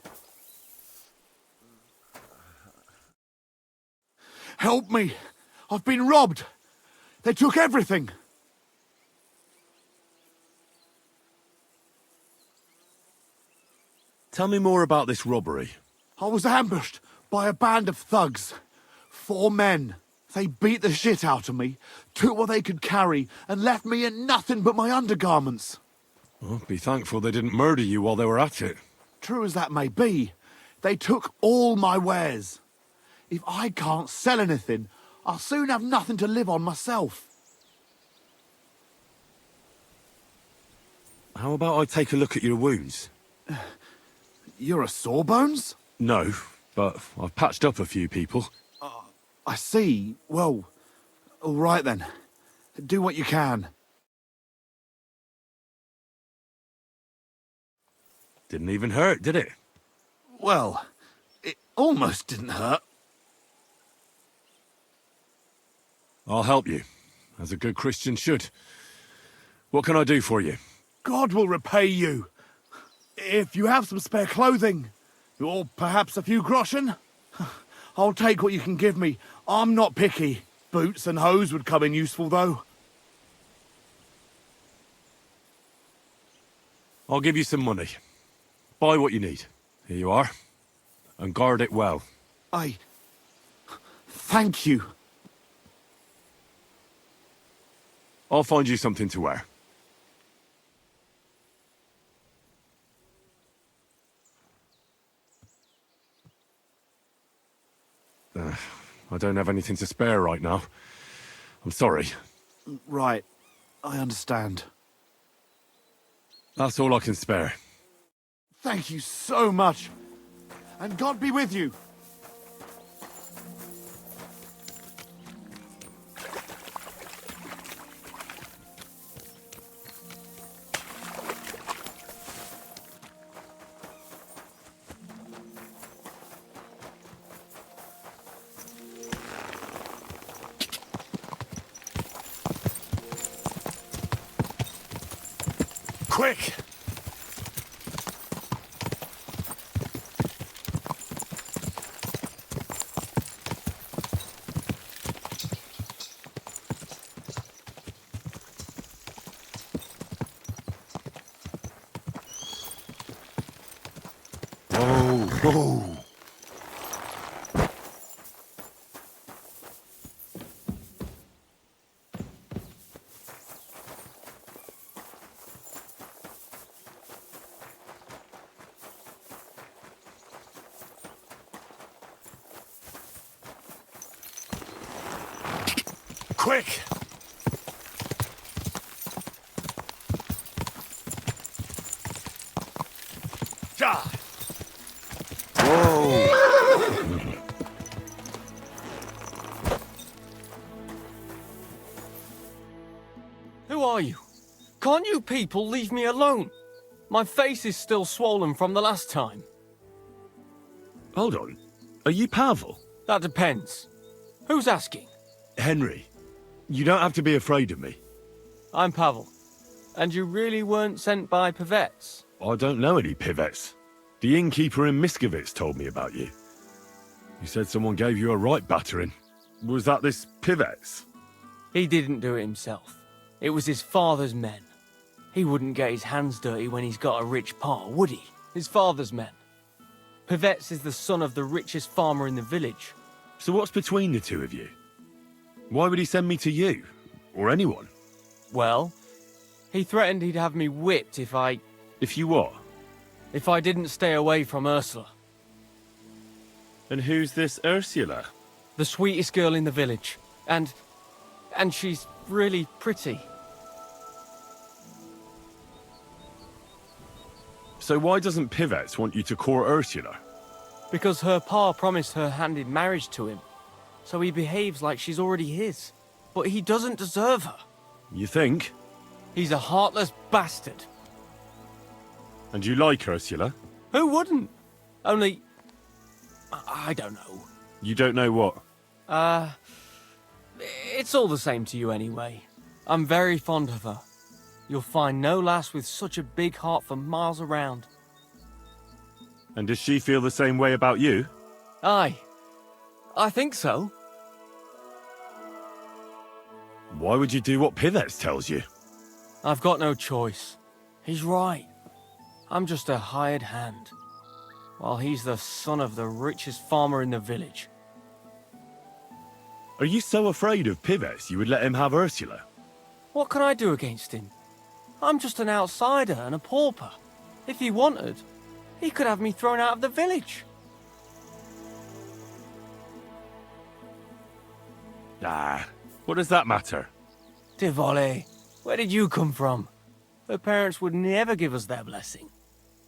S6: Help me! I've been robbed! They took everything!
S9: Tell me more about this robbery.
S6: I was ambushed by a band of thugs. 4 men. They beat the shit out of me, took what they could carry, and left me in nothing but my undergarments.
S9: Well, be thankful they didn't murder you while they were at it.
S6: True as that may be, they took all my wares. If I can't sell anything, I'll soon have nothing to live on myself.
S9: How about I take a look at your wounds?
S6: You're a sawbones?
S9: No, but I've patched up a few people.
S6: I see. Well, all right then. Do what you can.
S9: Didn't even hurt, did it?
S6: Well, it almost didn't hurt.
S9: I'll help you, as a good Christian should. What can I do for you?
S6: God will repay you. If you have some spare clothing, or perhaps a few groschen, I'll take what you can give me. I'm not picky. Boots and hose would come in useful, though.
S9: I'll give you some money. Buy what you need. Here you are. And guard it well.
S6: Thank you.
S9: I'll find you something to wear. I don't have anything to spare right now. I'm sorry.
S6: Right. I understand.
S9: That's all I can spare.
S6: Thank you so much. And God be with you.
S9: Quick! Whoa! Quick! Ja! Whoa!
S10: Who are you? Can't you people leave me alone? My face is still swollen from the last time.
S9: Hold on. Are you Pavel?
S10: That depends. Who's asking?
S9: Henry, you don't have to be afraid of me.
S10: I'm Pavel. And you really weren't sent by Pivets?
S9: I don't know any Pivets. The innkeeper in Miskovitz told me about you. He said someone gave you a right battering. Was that this Pivets?
S10: He didn't do it himself. It was his father's men. He wouldn't get his hands dirty when he's got a rich pa, would he? His father's men. Pivets is the son of the richest farmer in the village.
S9: So what's between the two of you? Why would he send me to you? Or anyone?
S10: Well, he threatened he'd have me whipped if I...
S9: If you what?
S10: If I didn't stay away from Ursula.
S9: And who's this Ursula?
S10: The sweetest girl in the village. And she's really pretty.
S9: So why doesn't Pivets want you to court Ursula?
S10: Because her pa promised her hand in marriage to him. So he behaves like she's already his. But he doesn't deserve her.
S9: You think?
S10: He's a heartless bastard.
S9: And you like Ursula?
S10: Who wouldn't? Only... I don't know.
S9: You don't know what?
S10: It's all the same to you anyway. I'm very fond of her. You'll find no lass with such a big heart for miles around.
S9: And does she feel the same way about you?
S10: Aye. I think so.
S9: Why would you do what Pivets tells you?
S10: I've got no choice. He's right. I'm just a hired hand. While he's the son of the richest farmer in the village.
S9: Are you so afraid of Pivets you would let him have Ursula?
S10: What can I do against him? I'm just an outsider and a pauper. If he wanted, he could have me thrown out of the village.
S9: Ah, what does that matter?
S10: Tivoli, where did you come from? Her parents would never give us their blessing.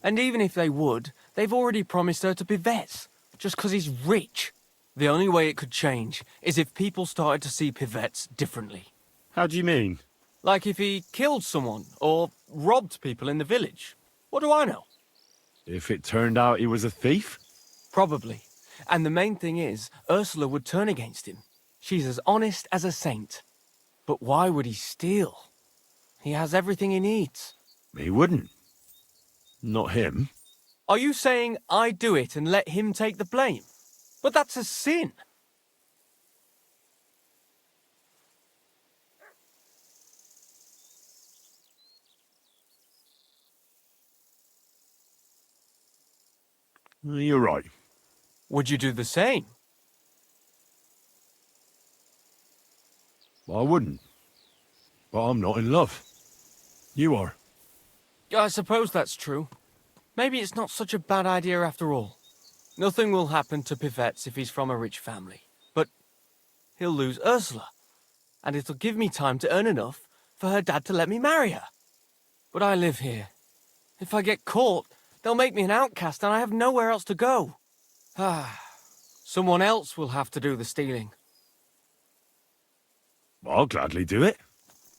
S10: And even if they would, they've already promised her to Pivets, just 'cause he's rich. The only way it could change is if people started to see Pivets differently.
S9: How do you mean?
S10: Like if he killed someone, or robbed people in the village. What do I know?
S9: If it turned out he was a thief?
S10: Probably. And the main thing is, Ursula would turn against him. She's as honest as a saint. But why would he steal? He has everything he needs.
S9: He wouldn't. Not him.
S10: Are you saying I do it and let him take the blame? But that's a sin.
S9: You're right.
S10: Would you do the same?
S9: I wouldn't. But I'm not in love. You are.
S10: I suppose that's true. Maybe it's not such a bad idea after all. Nothing will happen to Pivets if he's from a rich family. But he'll lose Ursula. And it'll give me time to earn enough for her dad to let me marry her. But I live here. If I get caught, they'll make me an outcast and I have nowhere else to go. Someone else will have to do the stealing.
S9: I'll gladly do it.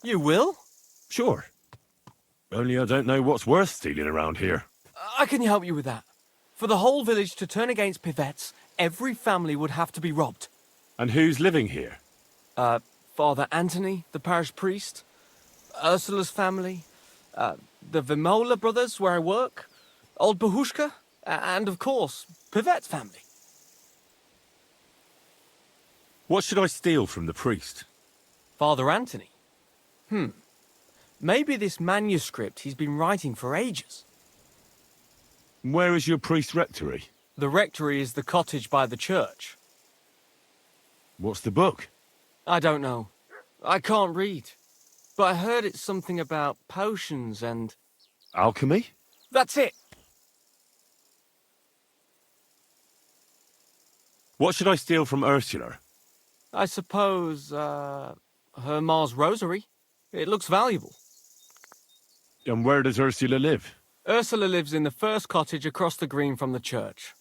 S10: You will?
S9: Sure. Only I don't know what's worth stealing around here.
S10: I can help you with that. For the whole village to turn against Pivets, every family would have to be robbed.
S9: And who's living here?
S10: Father Anthony, the parish priest, Ursula's family, the Vimola brothers where I work, old Bahushka, and of course, Pivet's family.
S9: What should I steal from the priest?
S10: Father Anthony? Maybe this manuscript he's been writing for ages.
S9: Where is your priest's rectory?
S10: The rectory is the cottage by the church.
S9: What's the book?
S10: I don't know. I can't read. But I heard it's something about potions and...
S9: Alchemy?
S10: That's it!
S9: What should I steal from Ursula?
S10: I suppose, her Ma's rosary. It looks valuable.
S9: And where does Ursula live?
S10: Ursula lives in the first cottage across the green from the church.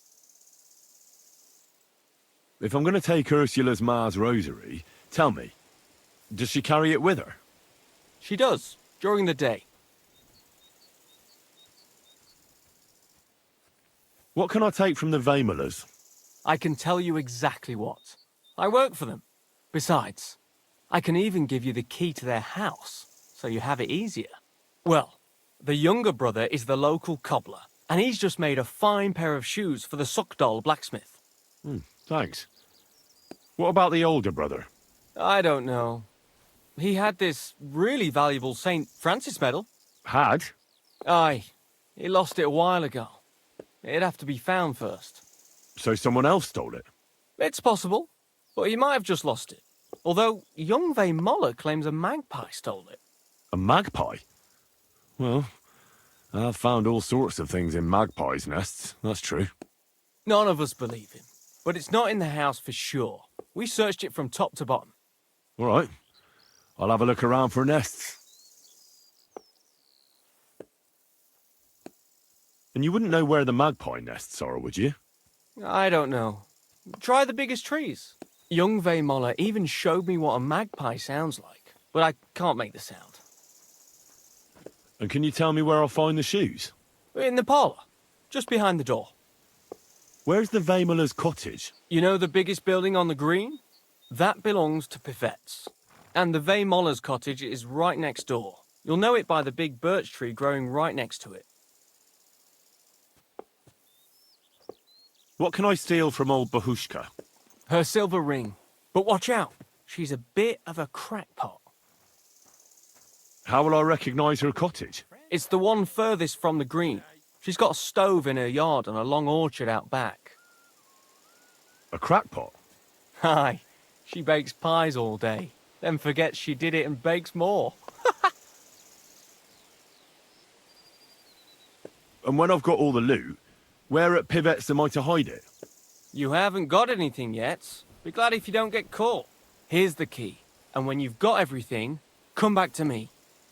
S9: If I'm going to take Ursula's Ma's rosary, tell me, does she carry it with her?
S10: She does, during the day.
S9: What can I take from the Vimolas?
S10: I can tell you exactly what. I work for them. Besides, I can even give you the key to their house, so you have it easier. Well, the younger brother is the local cobbler, and he's just made a fine pair of shoes for the Suckdoll blacksmith.
S9: Thanks. What about the older brother?
S10: I don't know. He had this really valuable St. Francis medal.
S9: Had?
S10: Aye. He lost it a while ago. It'd have to be found first.
S9: So someone else stole it?
S10: It's possible, but he might have just lost it. Although young Vay Moller claims a magpie stole it.
S9: A magpie? Well, I've found all sorts of things in magpies' nests, that's true.
S10: None of us believe him, but it's not in the house for sure. We searched it from top to bottom.
S9: All right. I'll have a look around for nests. And you wouldn't know where the magpie nests are, would you?
S10: I don't know. Try the biggest trees. Young Vay Moller even showed me what a magpie sounds like, but I can't make the sound.
S9: And can you tell me where I'll find the shoes?
S10: In the parlour, just behind the door.
S9: Where's the Vaymuller's cottage?
S10: You know the biggest building on the green? That belongs to Pivette's. And the Vay Moller's cottage is right next door. You'll know it by the big birch tree growing right next to it.
S9: What can I steal from old Bahushka?
S10: Her silver ring. But watch out, she's a bit of a crackpot.
S9: How will I recognise her cottage?
S10: It's the one furthest from the green. She's got a stove in her yard and a long orchard out back.
S9: A crackpot?
S10: Aye, she bakes pies all day, then forgets she did it and bakes more.
S9: And when I've got all the loot, where at Pivette's am I to hide it?
S10: You haven't got anything yet. Be glad if you don't get caught. Here's the key, and when you've got everything, come back to me.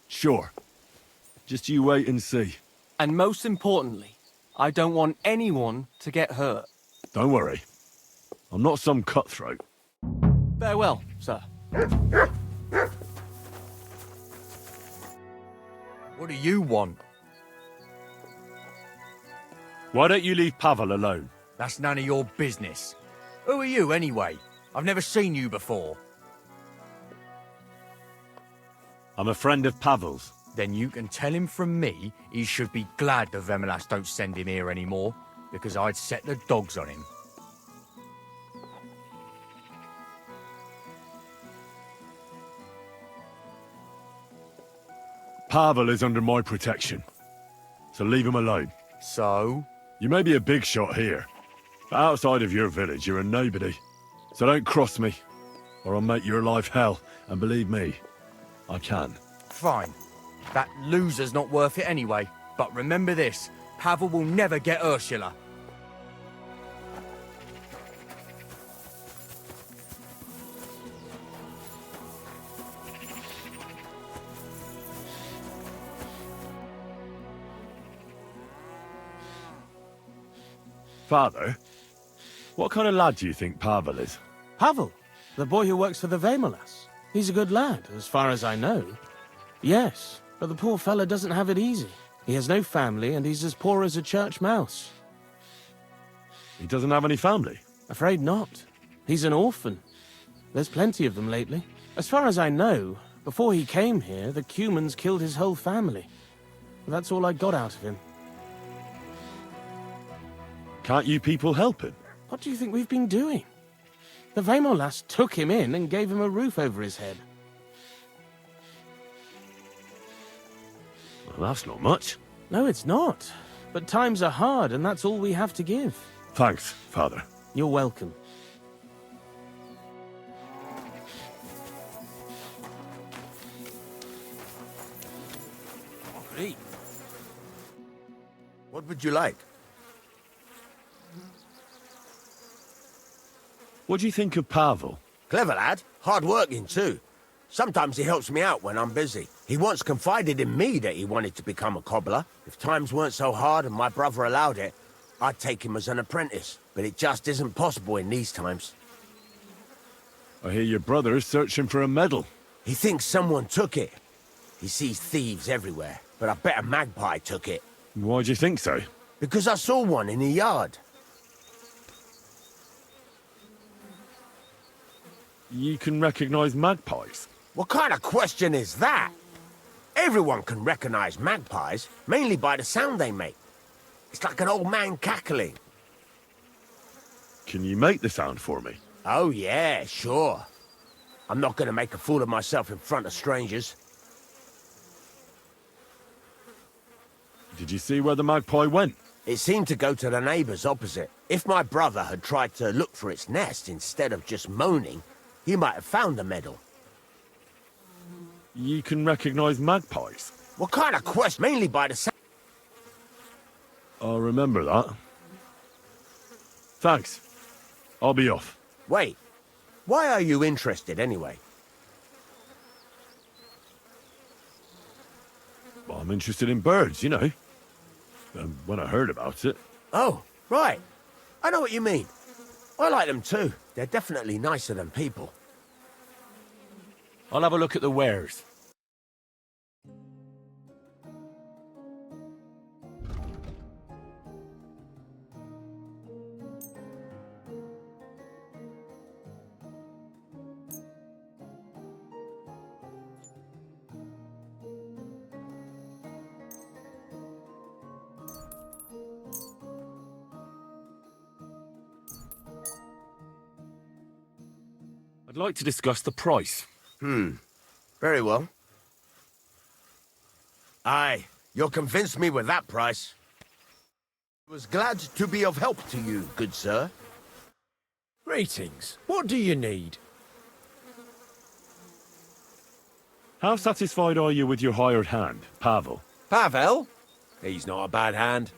S9: Sure. Just you wait and see.
S10: And most importantly, I don't want anyone to get hurt.
S9: Don't worry. I'm not some cutthroat.
S10: Farewell, sir.
S3: What do you want?
S9: Why don't you leave Pavel alone?
S3: That's none of your business. Who are you, anyway? I've never seen you before.
S9: I'm a friend of Pavel's.
S3: Then you can tell him from me he should be glad the Vemelas don't send him here anymore, because I'd set the dogs on him.
S9: Pavel is under my protection, so leave him alone.
S3: So?
S9: You may be a big shot here, but outside of your village you're a nobody. So don't cross me, or I'll make your life hell, and believe me, I can.
S3: Fine. That loser's not worth it anyway. But remember this, Pavel will never get Ursula.
S9: Father, what kind of lad do you think Pavel is?
S14: Pavel, the boy who works for the Vemelas. He's a good lad, as far as I know. Yes, but the poor fella doesn't have it easy. He has no family, and he's as poor as a church mouse.
S9: He doesn't have any family?
S14: Afraid not. He's an orphan. There's plenty of them lately. As far as I know, before he came here, the Cumans killed his whole family. That's all I got out of him.
S9: Can't you people help him?
S14: What do you think we've been doing? The Vemolas took him in and gave him a roof over his head.
S9: Well, that's not much.
S14: No, it's not. But times are hard, and that's all we have to give.
S9: Thanks, Father.
S14: You're welcome.
S4: What would you like?
S9: What do you think of Pavel?
S4: Clever lad. Hard working too. Sometimes he helps me out when I'm busy. He once confided in me that he wanted to become a cobbler. If times weren't so hard and my brother allowed it, I'd take him as an apprentice. But it just isn't possible in these times.
S9: I hear your brother's searching for a medal.
S4: He thinks someone took it. He sees thieves everywhere, but I bet a magpie took it.
S9: Why do you think so?
S4: Because I saw one in the yard.
S9: You can recognize magpies?
S4: What kind of question is that? Everyone can recognize magpies, mainly by the sound they make. It's like an old man cackling.
S9: Can you make the sound for me?
S4: Oh yeah, sure. I'm not gonna make a fool of myself in front of strangers.
S9: Did you see where the magpie went?
S4: It seemed to go to the neighbours opposite. If my brother had tried to look for its nest instead of just moaning, he might have found the medal.
S9: You can recognize magpies?
S4: What kind of quest? Mainly by the sound.
S9: I'll remember that. Thanks. I'll be off.
S4: Wait, why are you interested anyway?
S9: Well, I'm interested in birds, you know. And when I heard about it...
S4: Oh, right. I know what you mean. I like them too. They're definitely nicer than people.
S3: I'll have a look at the wares.
S9: I'd like to discuss the price.
S4: Very well. Aye, you'll convince me with that price. I was glad to be of help to you, good sir.
S3: Greetings. What do you need?
S9: How satisfied are you with your hired hand, Pavel?
S15: Pavel? He's not a bad hand.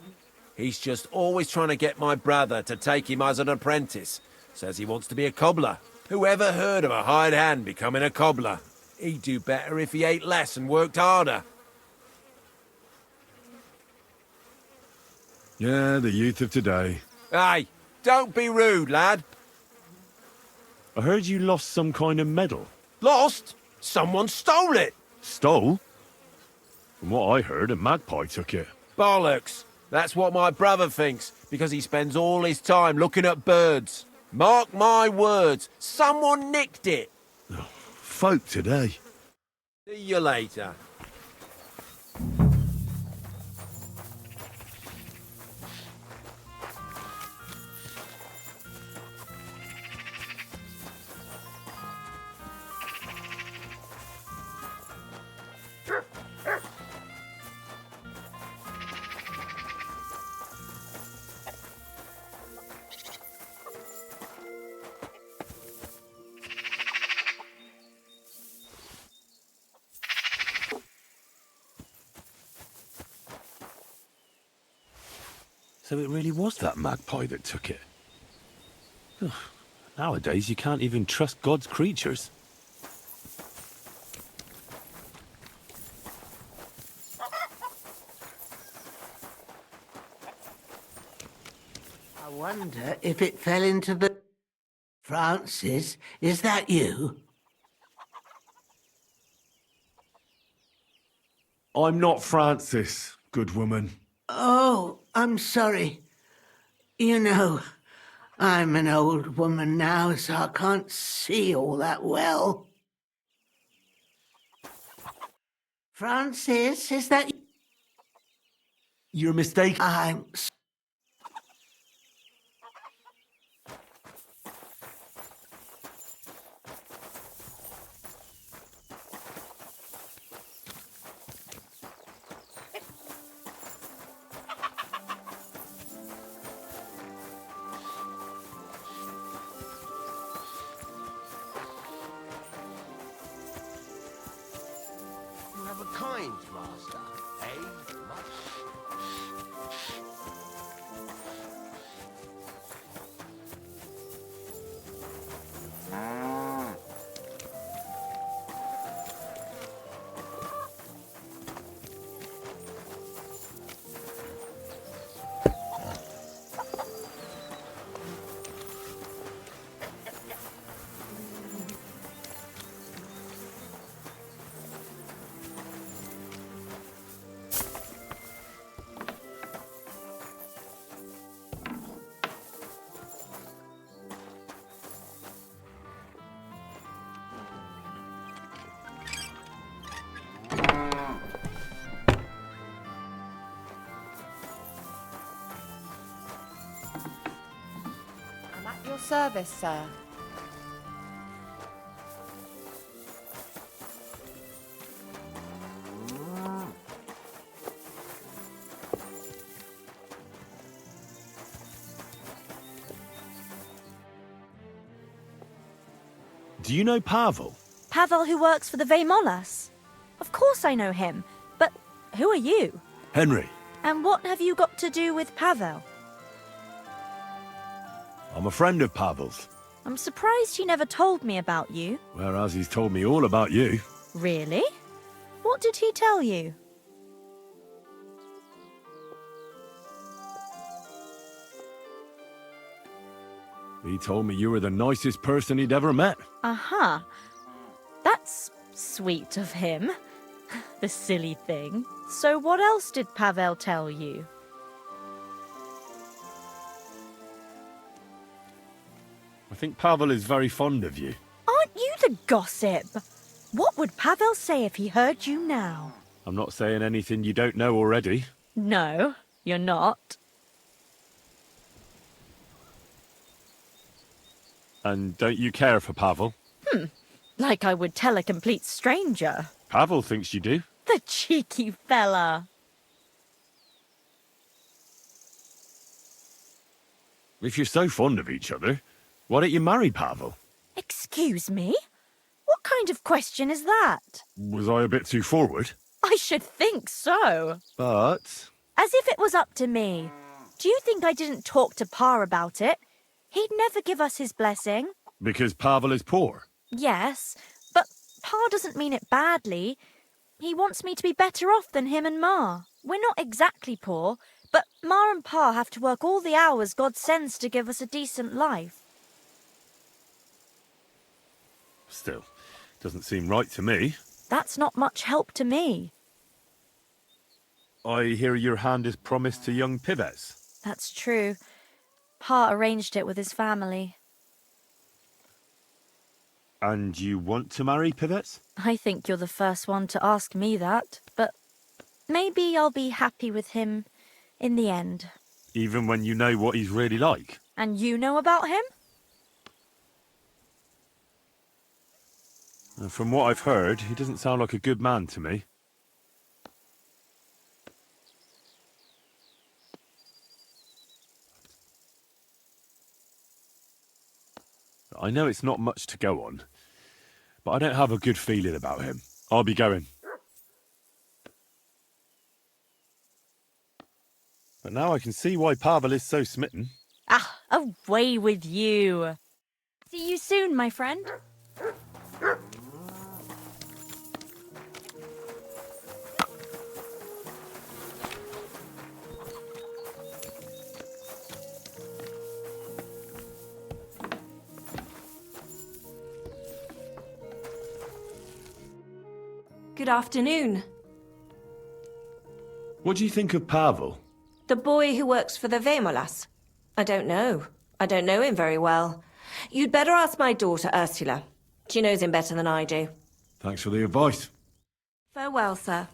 S15: He's just always trying to get my brother to take him as an apprentice. Says he wants to be a cobbler. Who ever heard of a hired hand becoming a cobbler? He'd do better if he ate less and worked harder.
S9: Yeah, the youth of today.
S15: Hey, don't be rude, lad.
S9: I heard you lost some kind of medal.
S15: Lost? Someone stole it.
S9: Stole? From what I heard, a magpie took it.
S15: Bollocks. That's what my brother thinks, because he spends all his time looking at birds. Mark my words, someone nicked it.
S9: Oh, folk today.
S15: See you later.
S9: So it really was that magpie that took it. Ugh, nowadays, you can't even trust God's creatures.
S16: I wonder if it fell into the... Francis, is that you?
S9: I'm not Francis, good woman.
S16: Oh, I'm sorry. You know, I'm an old woman now, so I can't see all that well. Francis, is that you?
S9: You're mistaken.
S16: I'm...
S4: You have a kind master, eh? Much?
S11: I'm at your service, sir.
S9: Do you know Pavel?
S17: Pavel who works for the Vemolas? Of course I know him, but who are you?
S9: Henry.
S17: And what have you got to do with Pavel?
S9: I'm a friend of Pavel's.
S17: I'm surprised he never told me about you.
S9: Whereas he's told me all about you.
S17: Really? What did he tell you?
S9: He told me you were the nicest person he'd ever met.
S17: Uh-huh. That's sweet of him. The silly thing. So what else did Pavel tell you?
S9: I think Pavel is very fond of you.
S17: Aren't you the gossip? What would Pavel say if he heard you now?
S9: I'm not saying anything you don't know already.
S17: No, you're not.
S9: And don't you care for Pavel?
S17: Like I would tell a complete stranger.
S9: Pavel thinks you do.
S17: The cheeky fella.
S9: If you're so fond of each other, why don't you marry Pavel?
S17: Excuse me? What kind of question is that?
S9: Was I a bit too forward?
S17: I should think so.
S9: But...
S17: As if it was up to me. Do you think I didn't talk to Pa about it? He'd never give us his blessing.
S9: Because Pavel is poor?
S17: Yes, but Pa doesn't mean it badly. He wants me to be better off than him and Ma. We're not exactly poor, but Ma and Pa have to work all the hours God sends to give us a decent life.
S9: Still, doesn't seem right to me.
S17: That's not much help to me.
S9: I hear your hand is promised to young Pivets.
S17: That's true. Pa arranged it with his family.
S9: And you want to marry Pivets?
S17: I think you're the first one to ask me that, but maybe I'll be happy with him in the end.
S9: Even when you know what he's really like?
S17: And you know about him?
S9: From what I've heard, he doesn't sound like a good man to me. I know it's not much to go on, but I don't have a good feeling about him. I'll be going. But now I can see why Pavel is so smitten.
S17: Ah, away with you. See you soon, my friend.
S18: Good afternoon.
S9: What do you think of Pavel?
S18: The boy who works for the Vemolas? I don't know. I don't know him very well. You'd better ask my daughter, Ursula. She knows him better than I do.
S9: Thanks for the advice.
S18: Farewell, sir.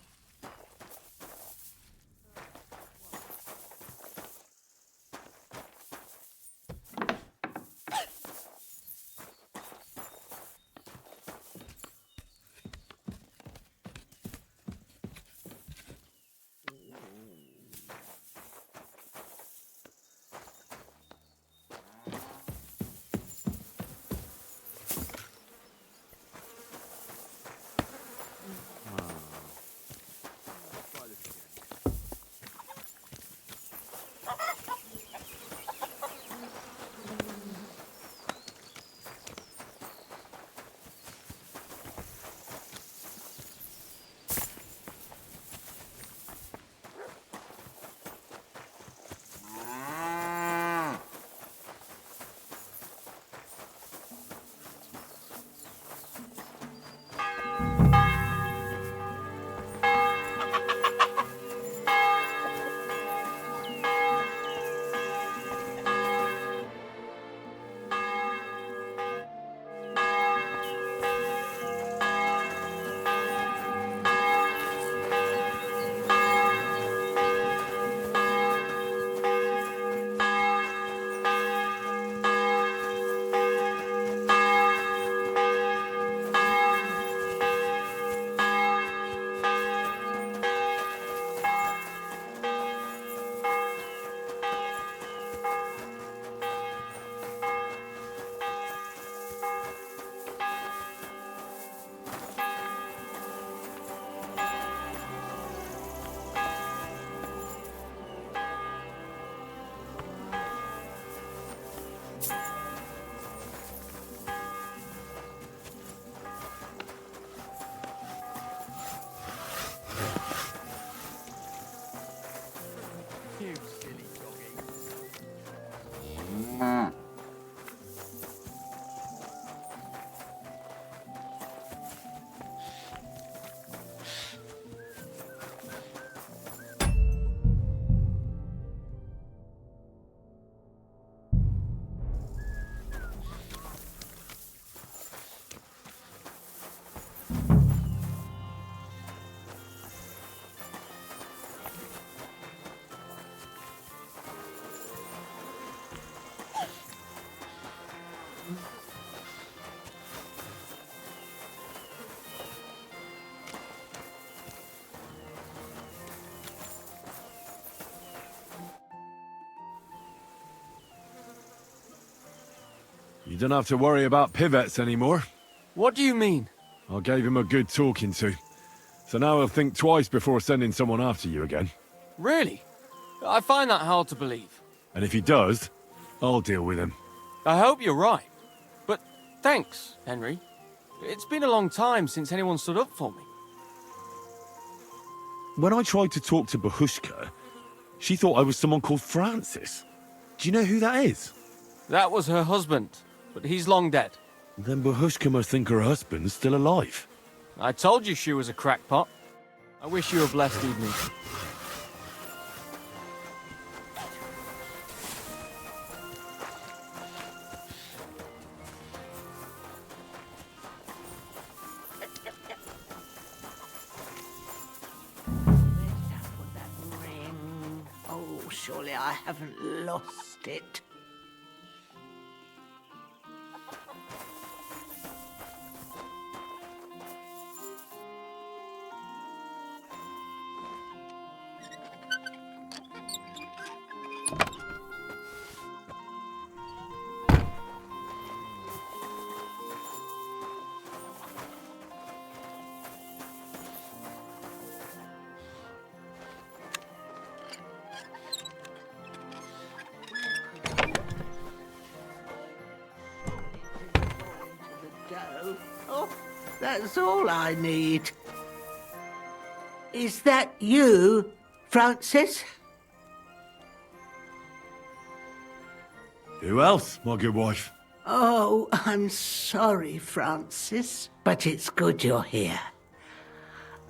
S9: You don't have to worry about pivettes anymore.
S10: What do you mean?
S9: I gave him a good talking to. So now he'll think twice before sending someone after you again.
S10: Really? I find that hard to believe.
S9: And if he does, I'll deal with him.
S10: I hope you're right. But thanks, Henry. It's been a long time since anyone stood up for me.
S9: When I tried to talk to Bahushka, she thought I was someone called Francis. Do you know who that is?
S10: That was her husband, but he's long dead.
S9: Then Bahushka must think her husband's still alive.
S10: I told you she was a crackpot. I wish you a blessed evening.
S16: Oh, surely I haven't lost it. Oh, that's all I need. Is that you, Francis?
S9: Who else, my good wife?
S16: Oh, I'm sorry, Francis, but it's good you're here.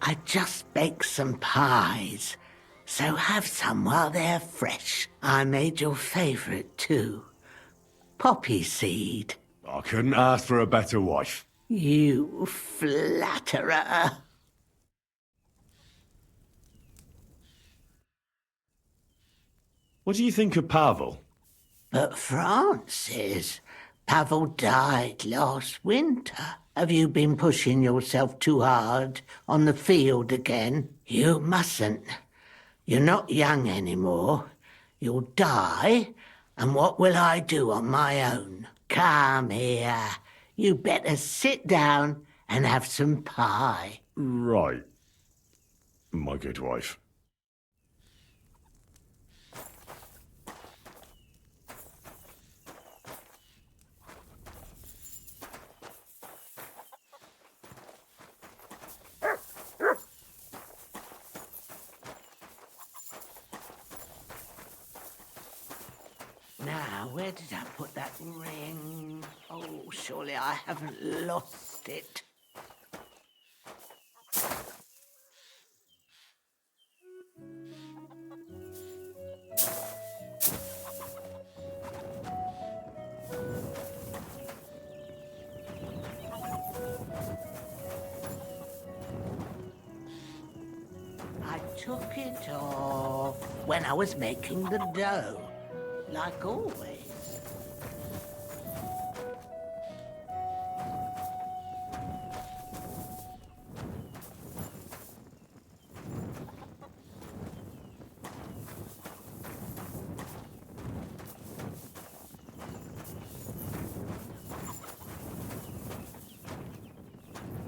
S16: I just baked some pies, so have some while they're fresh. I made your favourite too. Poppy seed.
S9: I couldn't ask for a better wife.
S16: You flatterer.
S9: What do you think of Pavel?
S16: But Francis, Pavel died last winter. Have you been pushing yourself too hard on the field again? You mustn't. You're not young anymore. You'll die, and what will I do on my own? Come here. You better sit down and have some pie.
S9: Right, my good wife.
S16: Now, where did I put that ring? Oh, surely I haven't lost it. I took it off when I was making the dough. Like always.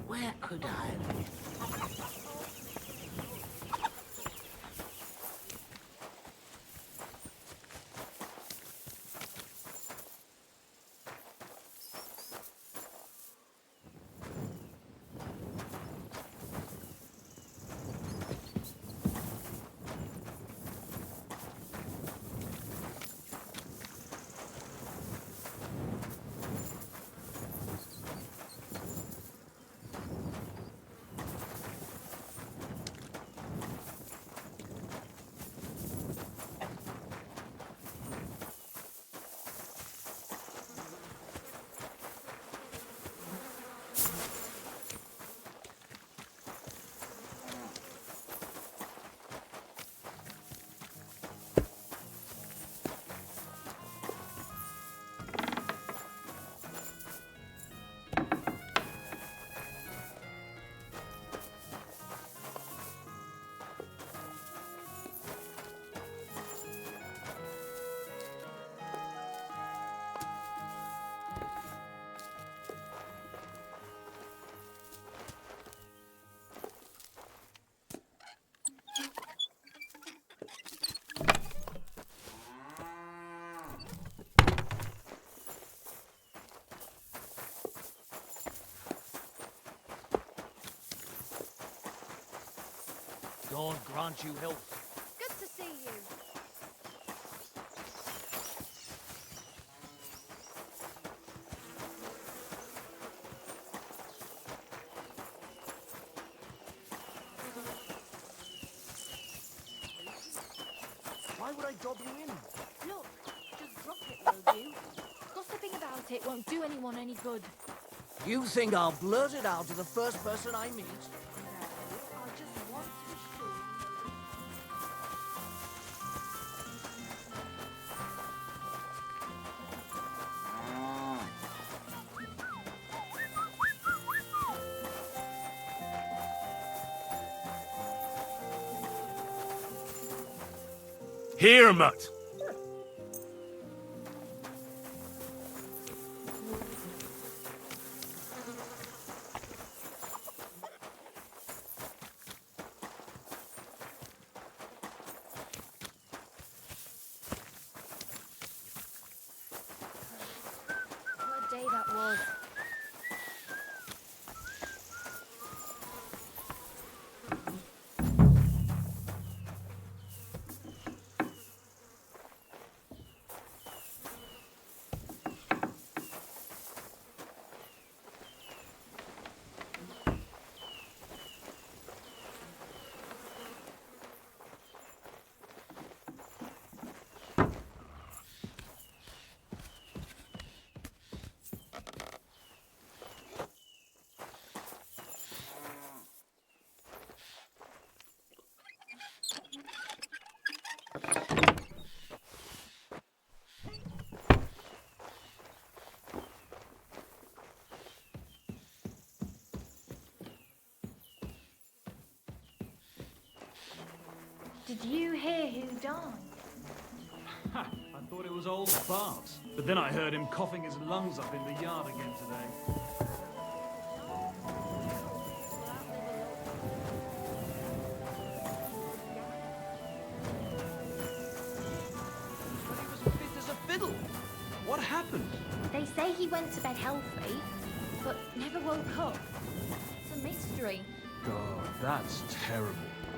S16: Where could I be?
S5: God grant you health.
S17: Good to see you.
S5: Why would I dob you in?
S17: Look, just drop it, will you? Gossiping about it won't do anyone any good.
S13: You think I'll blurt it out to the first person I meet?
S17: I just want to be sure.
S1: Here, Mutt!
S17: What a day that was. Did you hear who died?
S5: Ha! I thought it was old Bart. But then I heard him coughing his lungs up in the yard again today. But he was fit as a fiddle. What happened?
S17: They say he went to bed healthy, but never woke up. It's a mystery.
S5: God, that's terrible.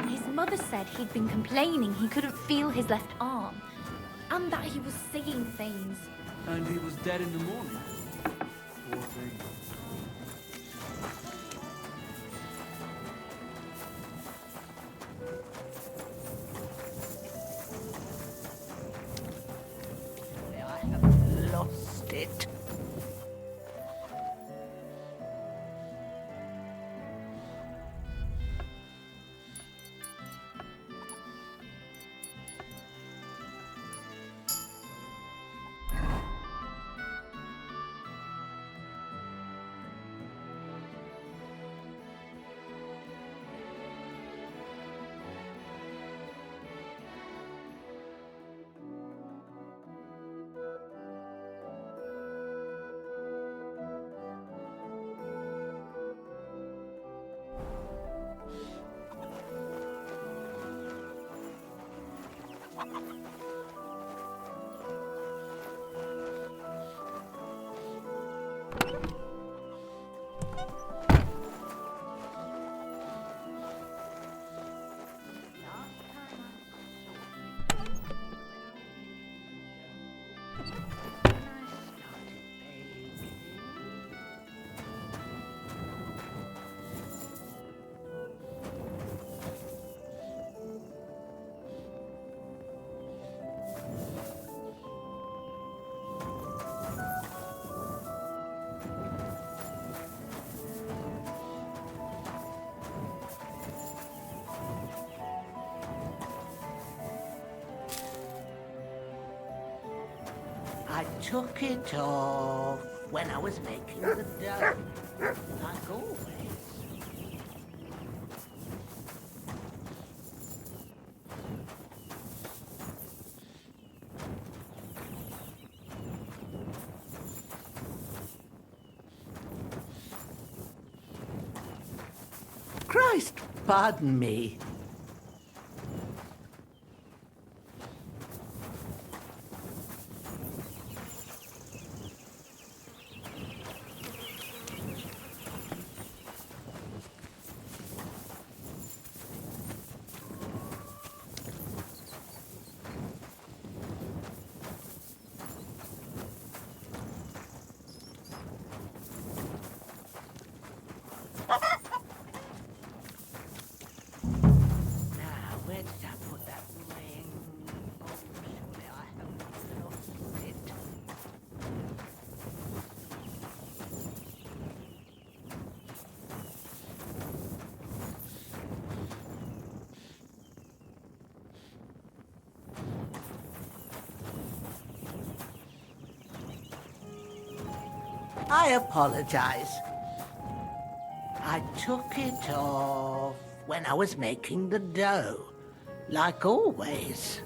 S17: His mother said he'd been complaining he couldn't feel his left arm, and that he was seeing things.
S5: And he was dead in the morning. Poor thing.
S16: I have lost it. I took it off when I was making the dough, like always. Christ, pardon me. I apologize. I took it off when I was making the dough, like always.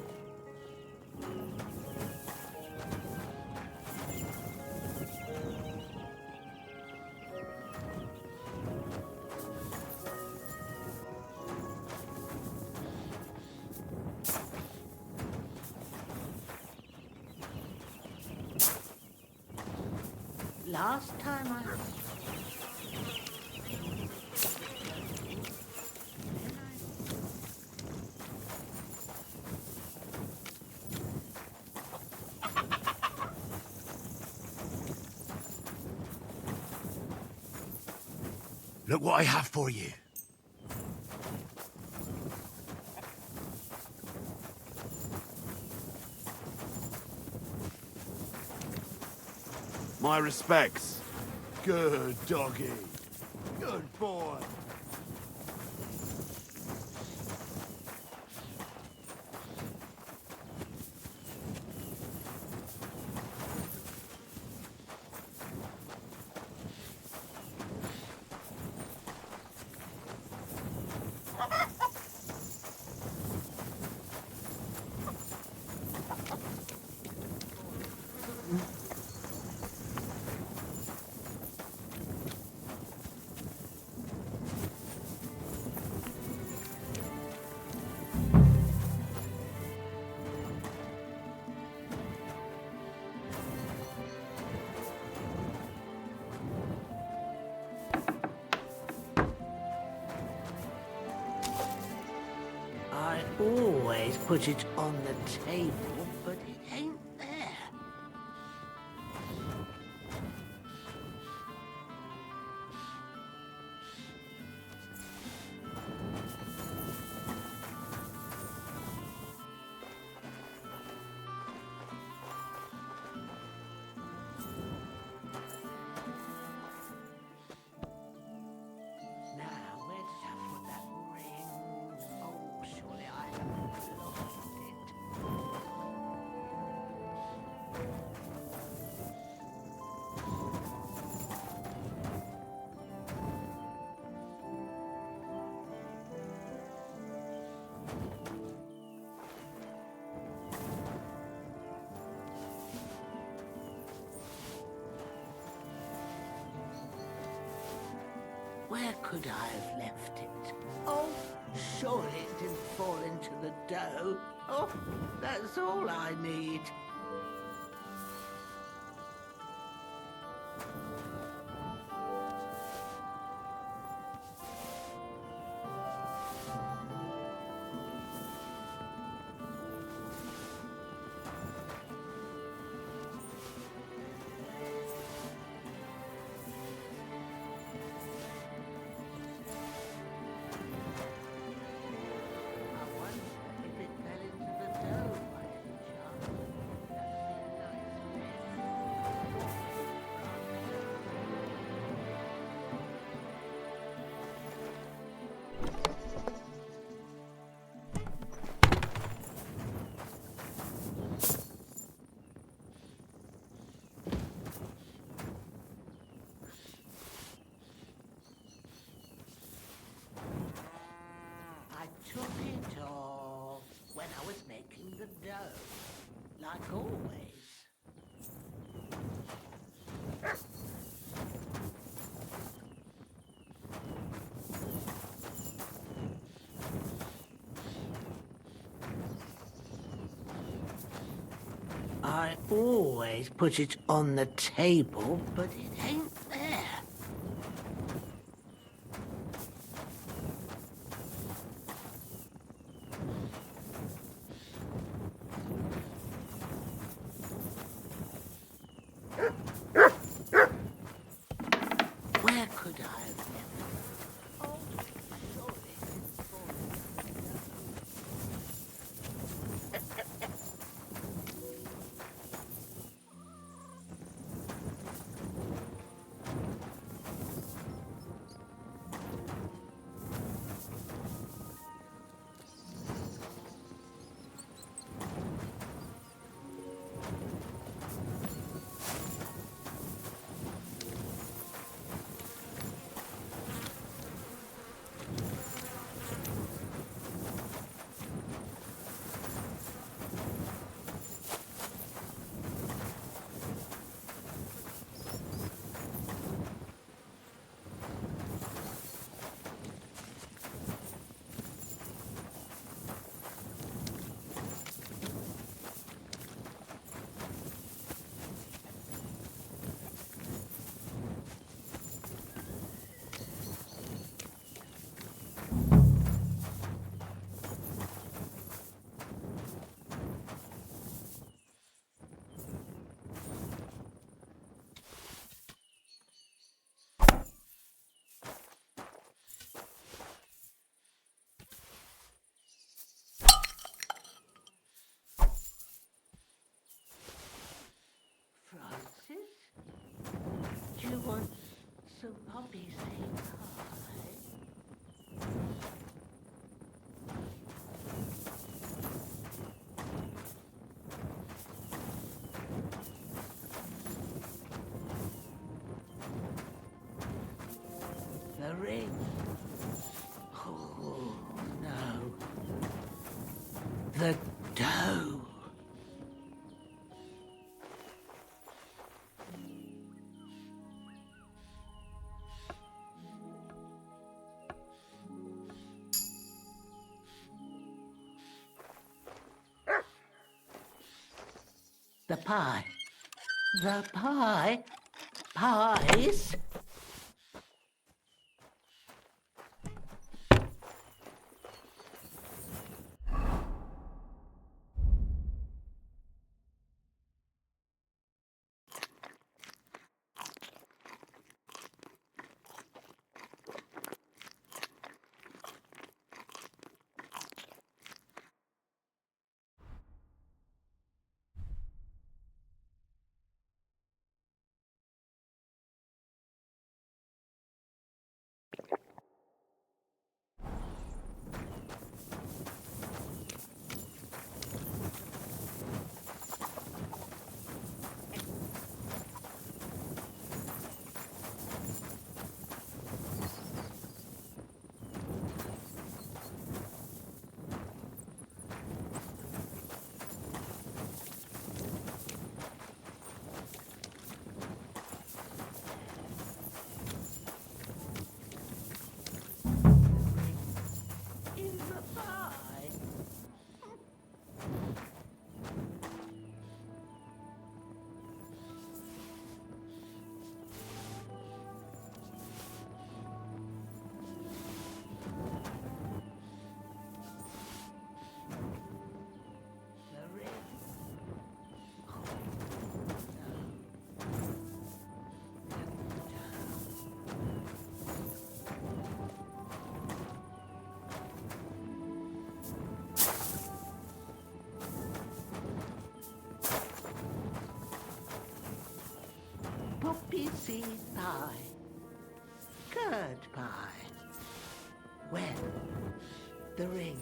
S16: Last time I...
S3: Look what I have for you.
S6: My respects. Good doggy. Good boy.
S16: I always put it on the table, but it ain't there. Now, where did I put that ring? Oh, surely I haven't lost it. Where could I have left it? Oh, surely it didn't fall into the dough. Oh, that's all I need. I took it off when I was making the dough, like always. I always put it on the table, but it ain't there. Where could I have left it? Oh, surely it didn't fall into the you want some poppy seed pie? The ring. Oh, no. The dough. The pie. The pie. Pies. Poppy seed pie. Curd pie. Well, the ring.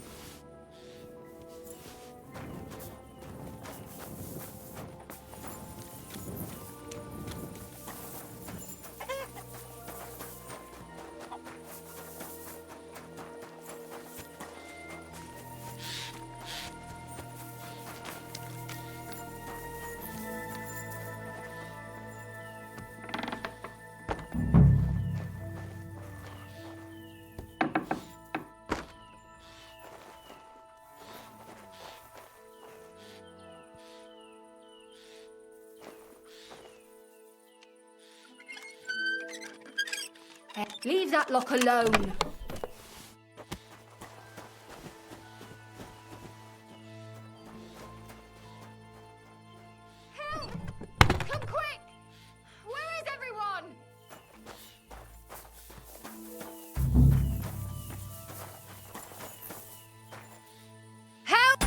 S12: Leave that lock alone. Help! Come quick! Where is everyone? Help!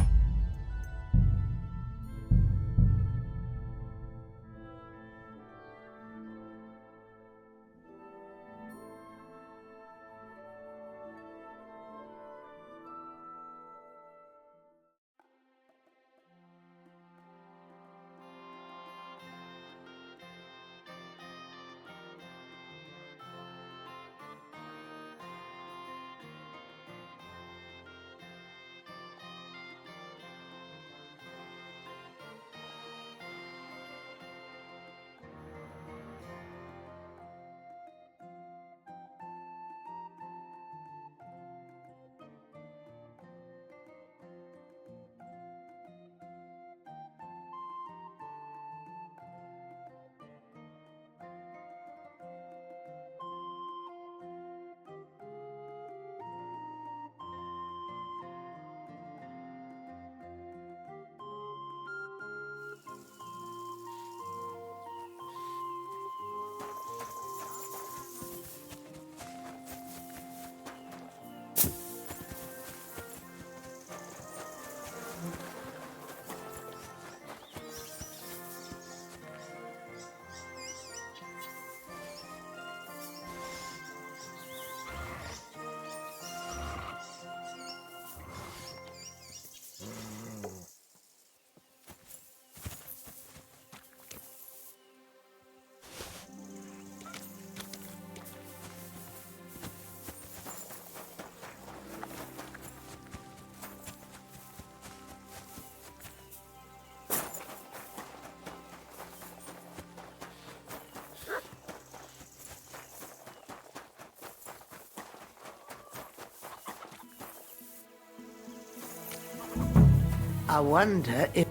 S16: I wonder if...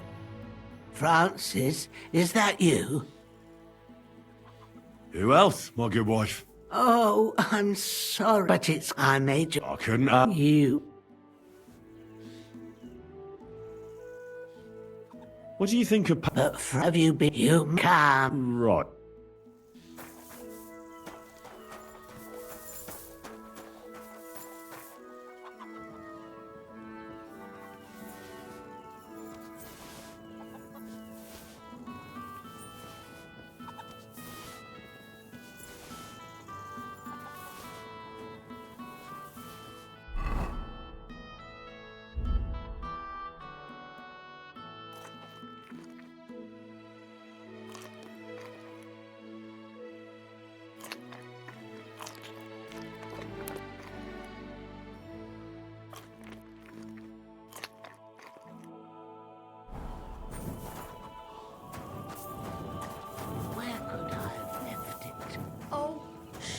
S16: Francis, is that you?
S9: Who else, my good wife?
S16: Oh, I'm sorry, but it's... I made you...
S9: I couldn't
S16: You...
S9: What do you think of...
S16: But have you been... You can't...
S9: Right.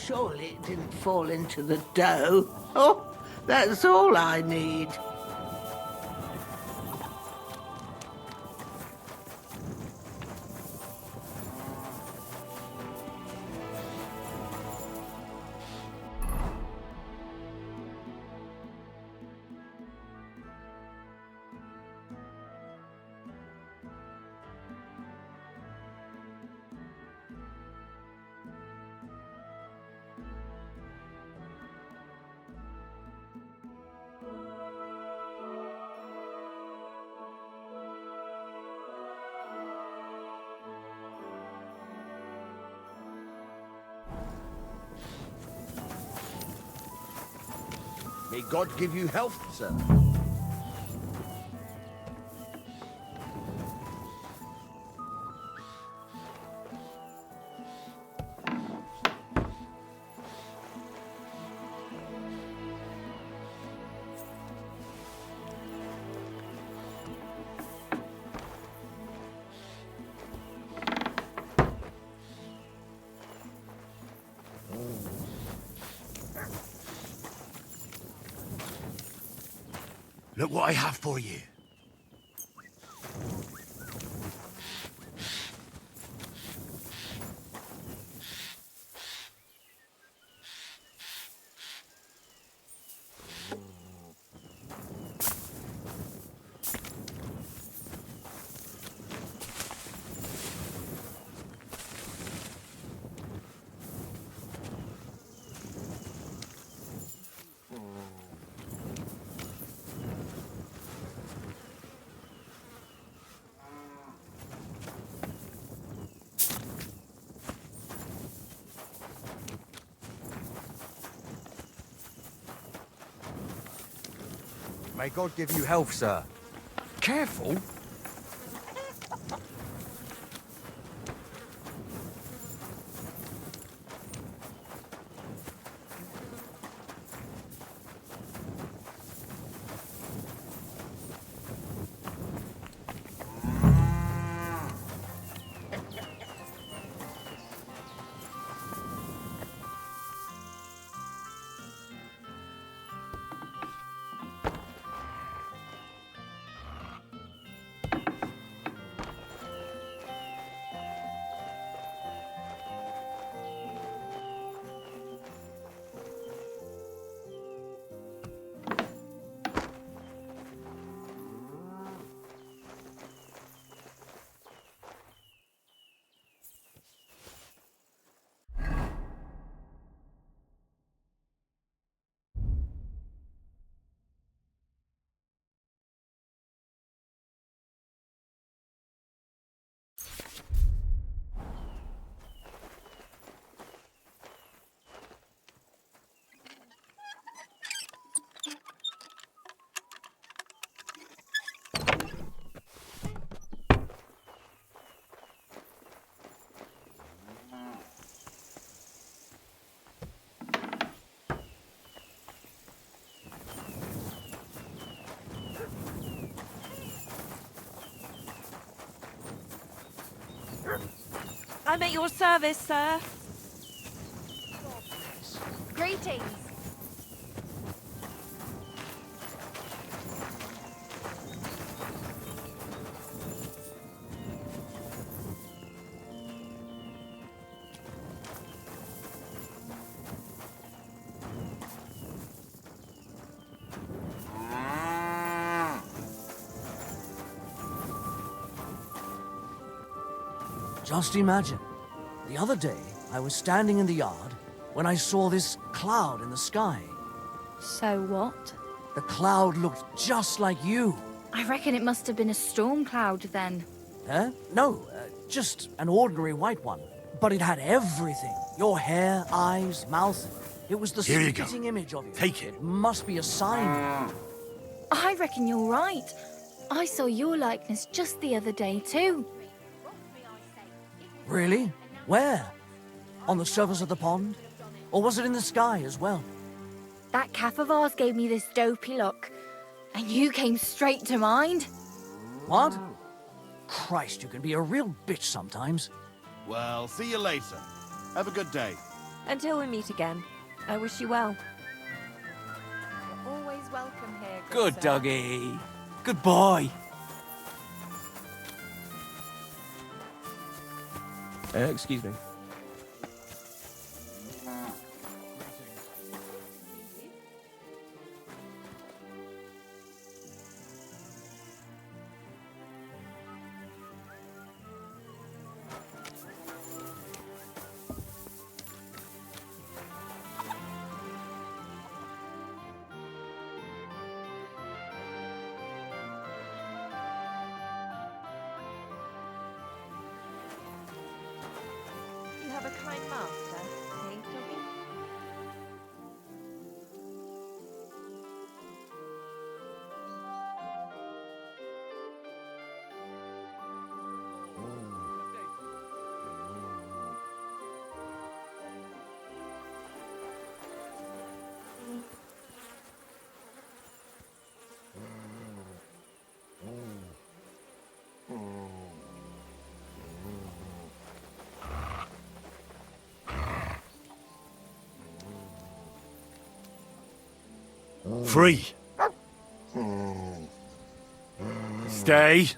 S16: Surely it didn't fall into the dough. Oh, that's all I need.
S4: May God give you health, sir.
S3: Look what I have for you. May God give you health, sir. Careful.
S11: I'm at your service, sir.
S17: Greetings.
S13: Just imagine. The other day, I was standing in the yard when I saw this cloud in the sky.
S17: So what?
S13: The cloud looked just like you.
S17: I reckon it must have been a storm cloud then.
S13: Huh? No, just an ordinary white one. But it had everything. Your hair, eyes, mouth. It was the
S9: Here you go.
S13: spitting image of you.
S9: Take it.
S13: It must be a sign.
S17: I reckon you're right. I saw your likeness just the other day too.
S13: Really? Where? On the surface of the pond? Or was it in the sky as well?
S17: That calf of ours gave me this dopey look, and you came straight to mind.
S13: What? Christ, you can be a real bitch sometimes.
S6: Well, see you later. Have a good day.
S18: Until we meet again, I wish you well. You're always welcome here.
S10: Good
S18: sir.
S10: doggy. Good boy. Excuse me.
S18: You have a kind master, eh, Doggy?
S9: Free. Stay.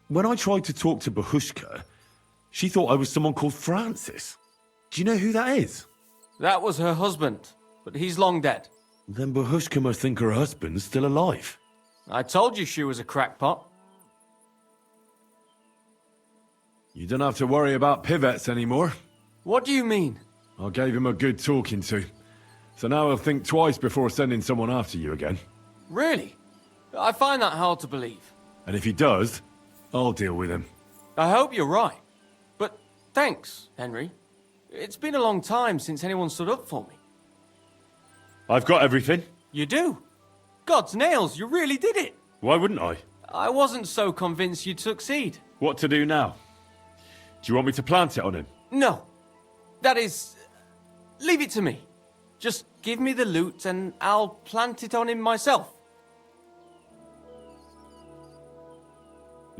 S1: When I tried to talk to Bahushka, she thought I was someone called Francis. Do you know who that is?
S10: That was her husband, but he's long dead.
S1: Then Bahushka must think her husband's still alive.
S10: I told you she was a crackpot.
S1: You don't have to worry about pivettes anymore.
S10: What do you mean?
S9: I gave him a good talking to. So now he'll think twice before sending someone after you again.
S10: Really? I find that hard to believe.
S9: And if he does, I'll deal with him.
S10: I hope you're right. But thanks, Henry. It's been a long time since anyone stood up for me.
S9: I've got everything.
S10: You do? God's nails, you really did it.
S9: Why wouldn't I?
S10: I wasn't so convinced you'd succeed.
S9: What to do now? Do you want me to plant it on him?
S10: No. That is... leave it to me. Just give me the loot and I'll plant it on him myself.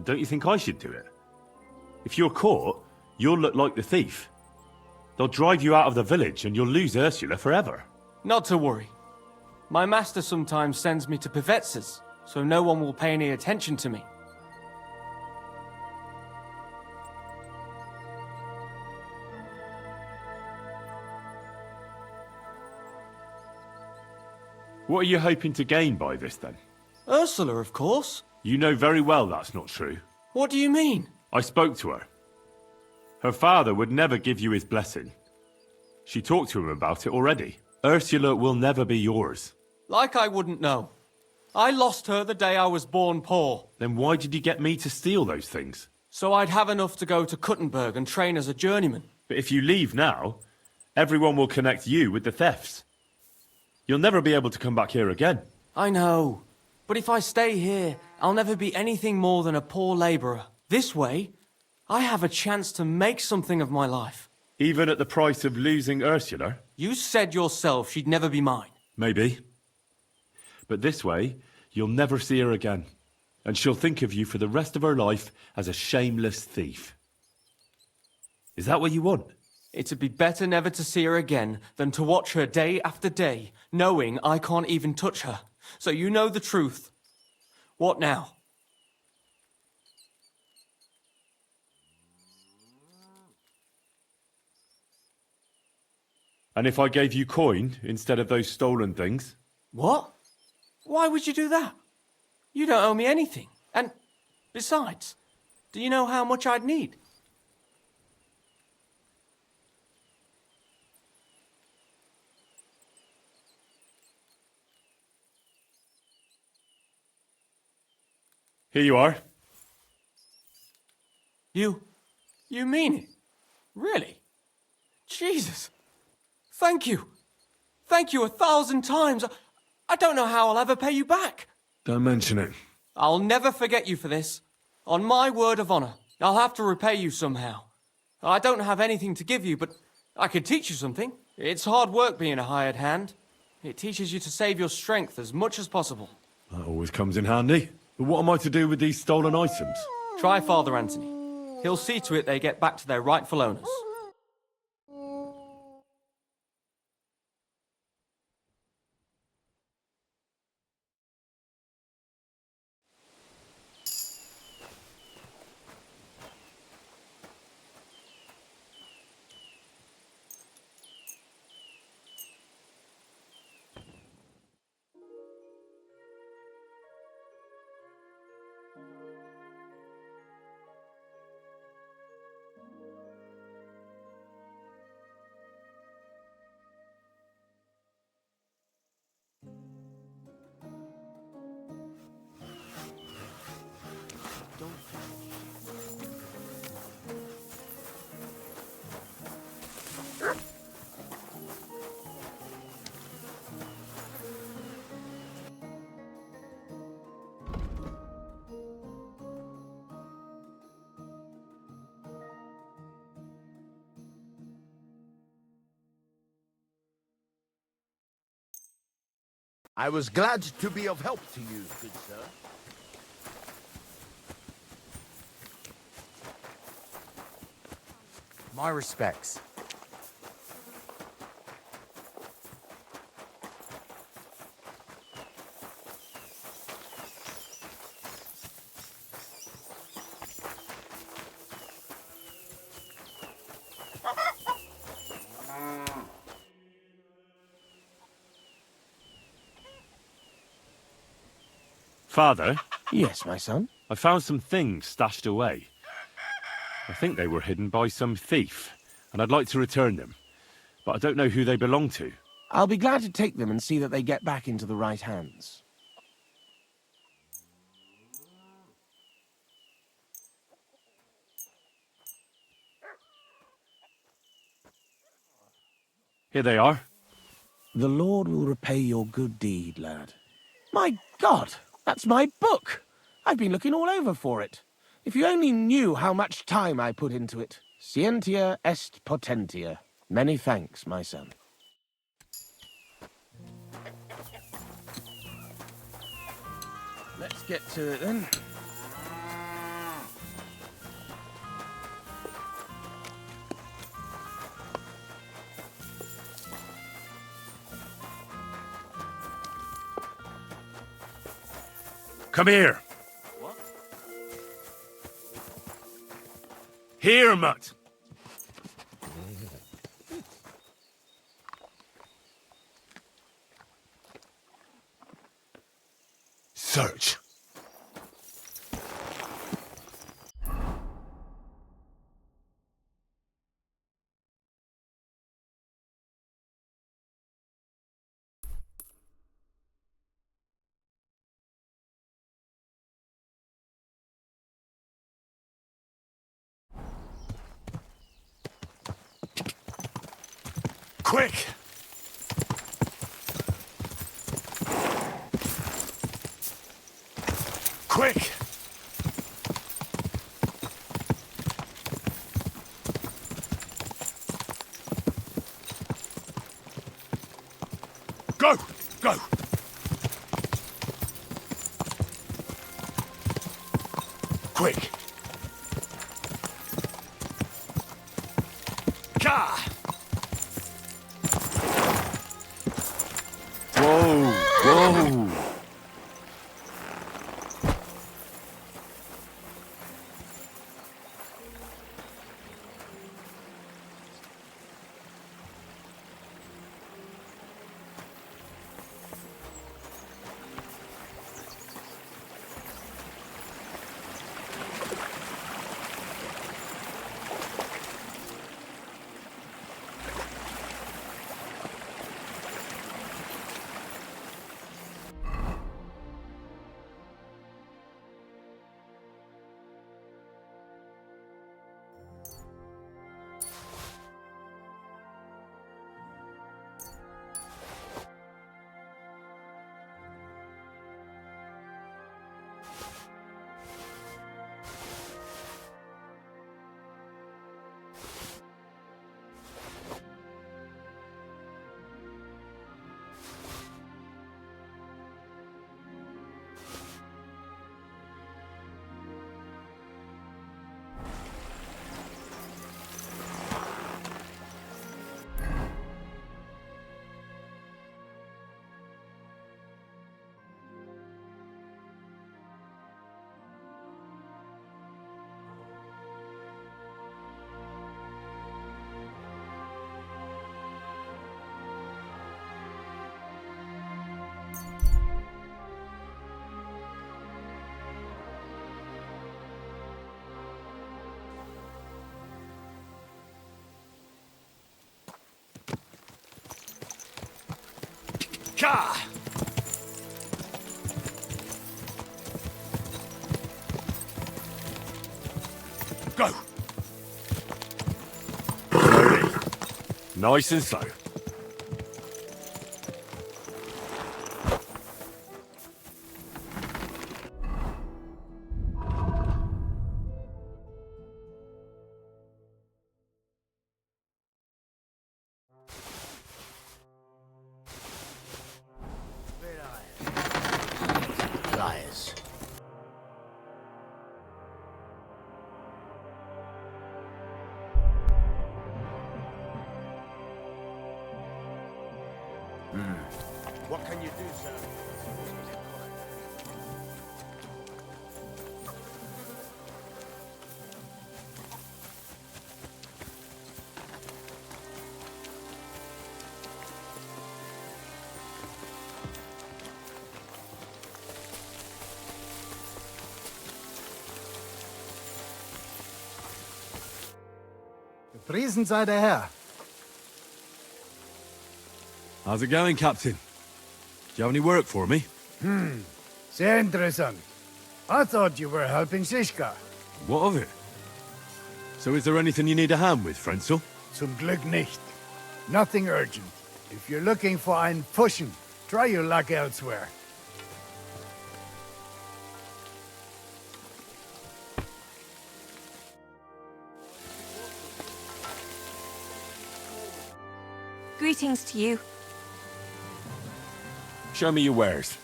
S9: Don't you think I should do it? If you're caught, you'll look like the thief. They'll drive you out of the village and you'll lose Ursula forever.
S10: Not to worry. My master sometimes sends me to Pevets's, so no one will pay any attention to me.
S9: What are you hoping to gain by this, then?
S10: Ursula, of course.
S9: You know very well that's not true.
S10: What do you mean?
S9: I spoke to her. Her father would never give you his blessing. She talked to him about it already. Ursula will never be yours.
S10: Like I wouldn't know. I lost her the day I was born poor.
S9: Then why did you get me to steal those things?
S10: So I'd have enough to go to Kuttenberg and train as a journeyman.
S9: But if you leave now, everyone will connect you with the thefts. You'll never be able to come back here again.
S10: I know. But if I stay here, I'll never be anything more than a poor labourer. This way, I have a chance to make something of my life.
S9: Even at the price of losing Ursula?
S10: You said yourself she'd never be mine.
S9: Maybe. But this way, you'll never see her again. And she'll think of you for the rest of her life as a shameless thief. Is that what you want?
S10: It'd be better never to see her again than to watch her day after day, knowing I can't even touch her. So you know the truth. What now?
S9: And if I gave you coin instead of those stolen things?
S10: What? Why would you do that? You don't owe me anything. And besides, do you know how much I'd need?
S9: Here you are.
S10: You mean it? Really? Jesus. Thank you. Thank you 1,000 times. I don't know how I'll ever pay you back.
S1: Don't mention it.
S10: I'll never forget you for this. On my word of honor, I'll have to repay you somehow. I don't have anything to give you, but I could teach you something. It's hard work being a hired hand. It teaches you to save your strength as much as possible.
S1: That always comes in handy. But what am I to do with these stolen items?
S10: Try Father Anthony. He'll see to it they get back to their rightful owners.
S4: I was glad to be of help to you, good sir.
S3: My respects.
S9: Father?
S14: Yes, my son?
S9: I found some things stashed away. I think they were hidden by some thief. and I'd like to return them, but I don't know who they belong to.
S19: I'll be glad to take them and see that they get back into the right hands.
S9: Here they are.
S19: The Lord will repay your good deed, lad. My God, that's my book! I've been looking all over for it. If you only knew how much time I put into it. Scientia est potentia. Many thanks, my son. Let's get to it then.
S9: Come here.
S10: What?
S9: Here, mutt. Search. Quick! Quick! Go! Go! Quick! Ka! Whoa! Whoa! Ka! Go! Slowly. Nice and slow.
S4: Liars. What can you do, sir?
S20: Priesen sei der Herr.
S1: How's it going, Captain? Do you have any work for me?
S20: Sehr interessant. I thought you were helping Shishka.
S1: What of it? So is there anything you need a hand with, Frenzel?
S20: Zum Glück nicht. Nothing urgent. If you're looking for einen Pfuschen, try your luck elsewhere.
S18: Greetings to you.
S1: Show me your wares.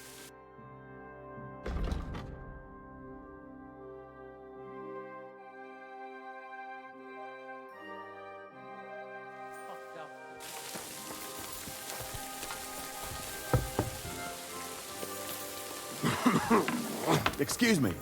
S6: Excuse me.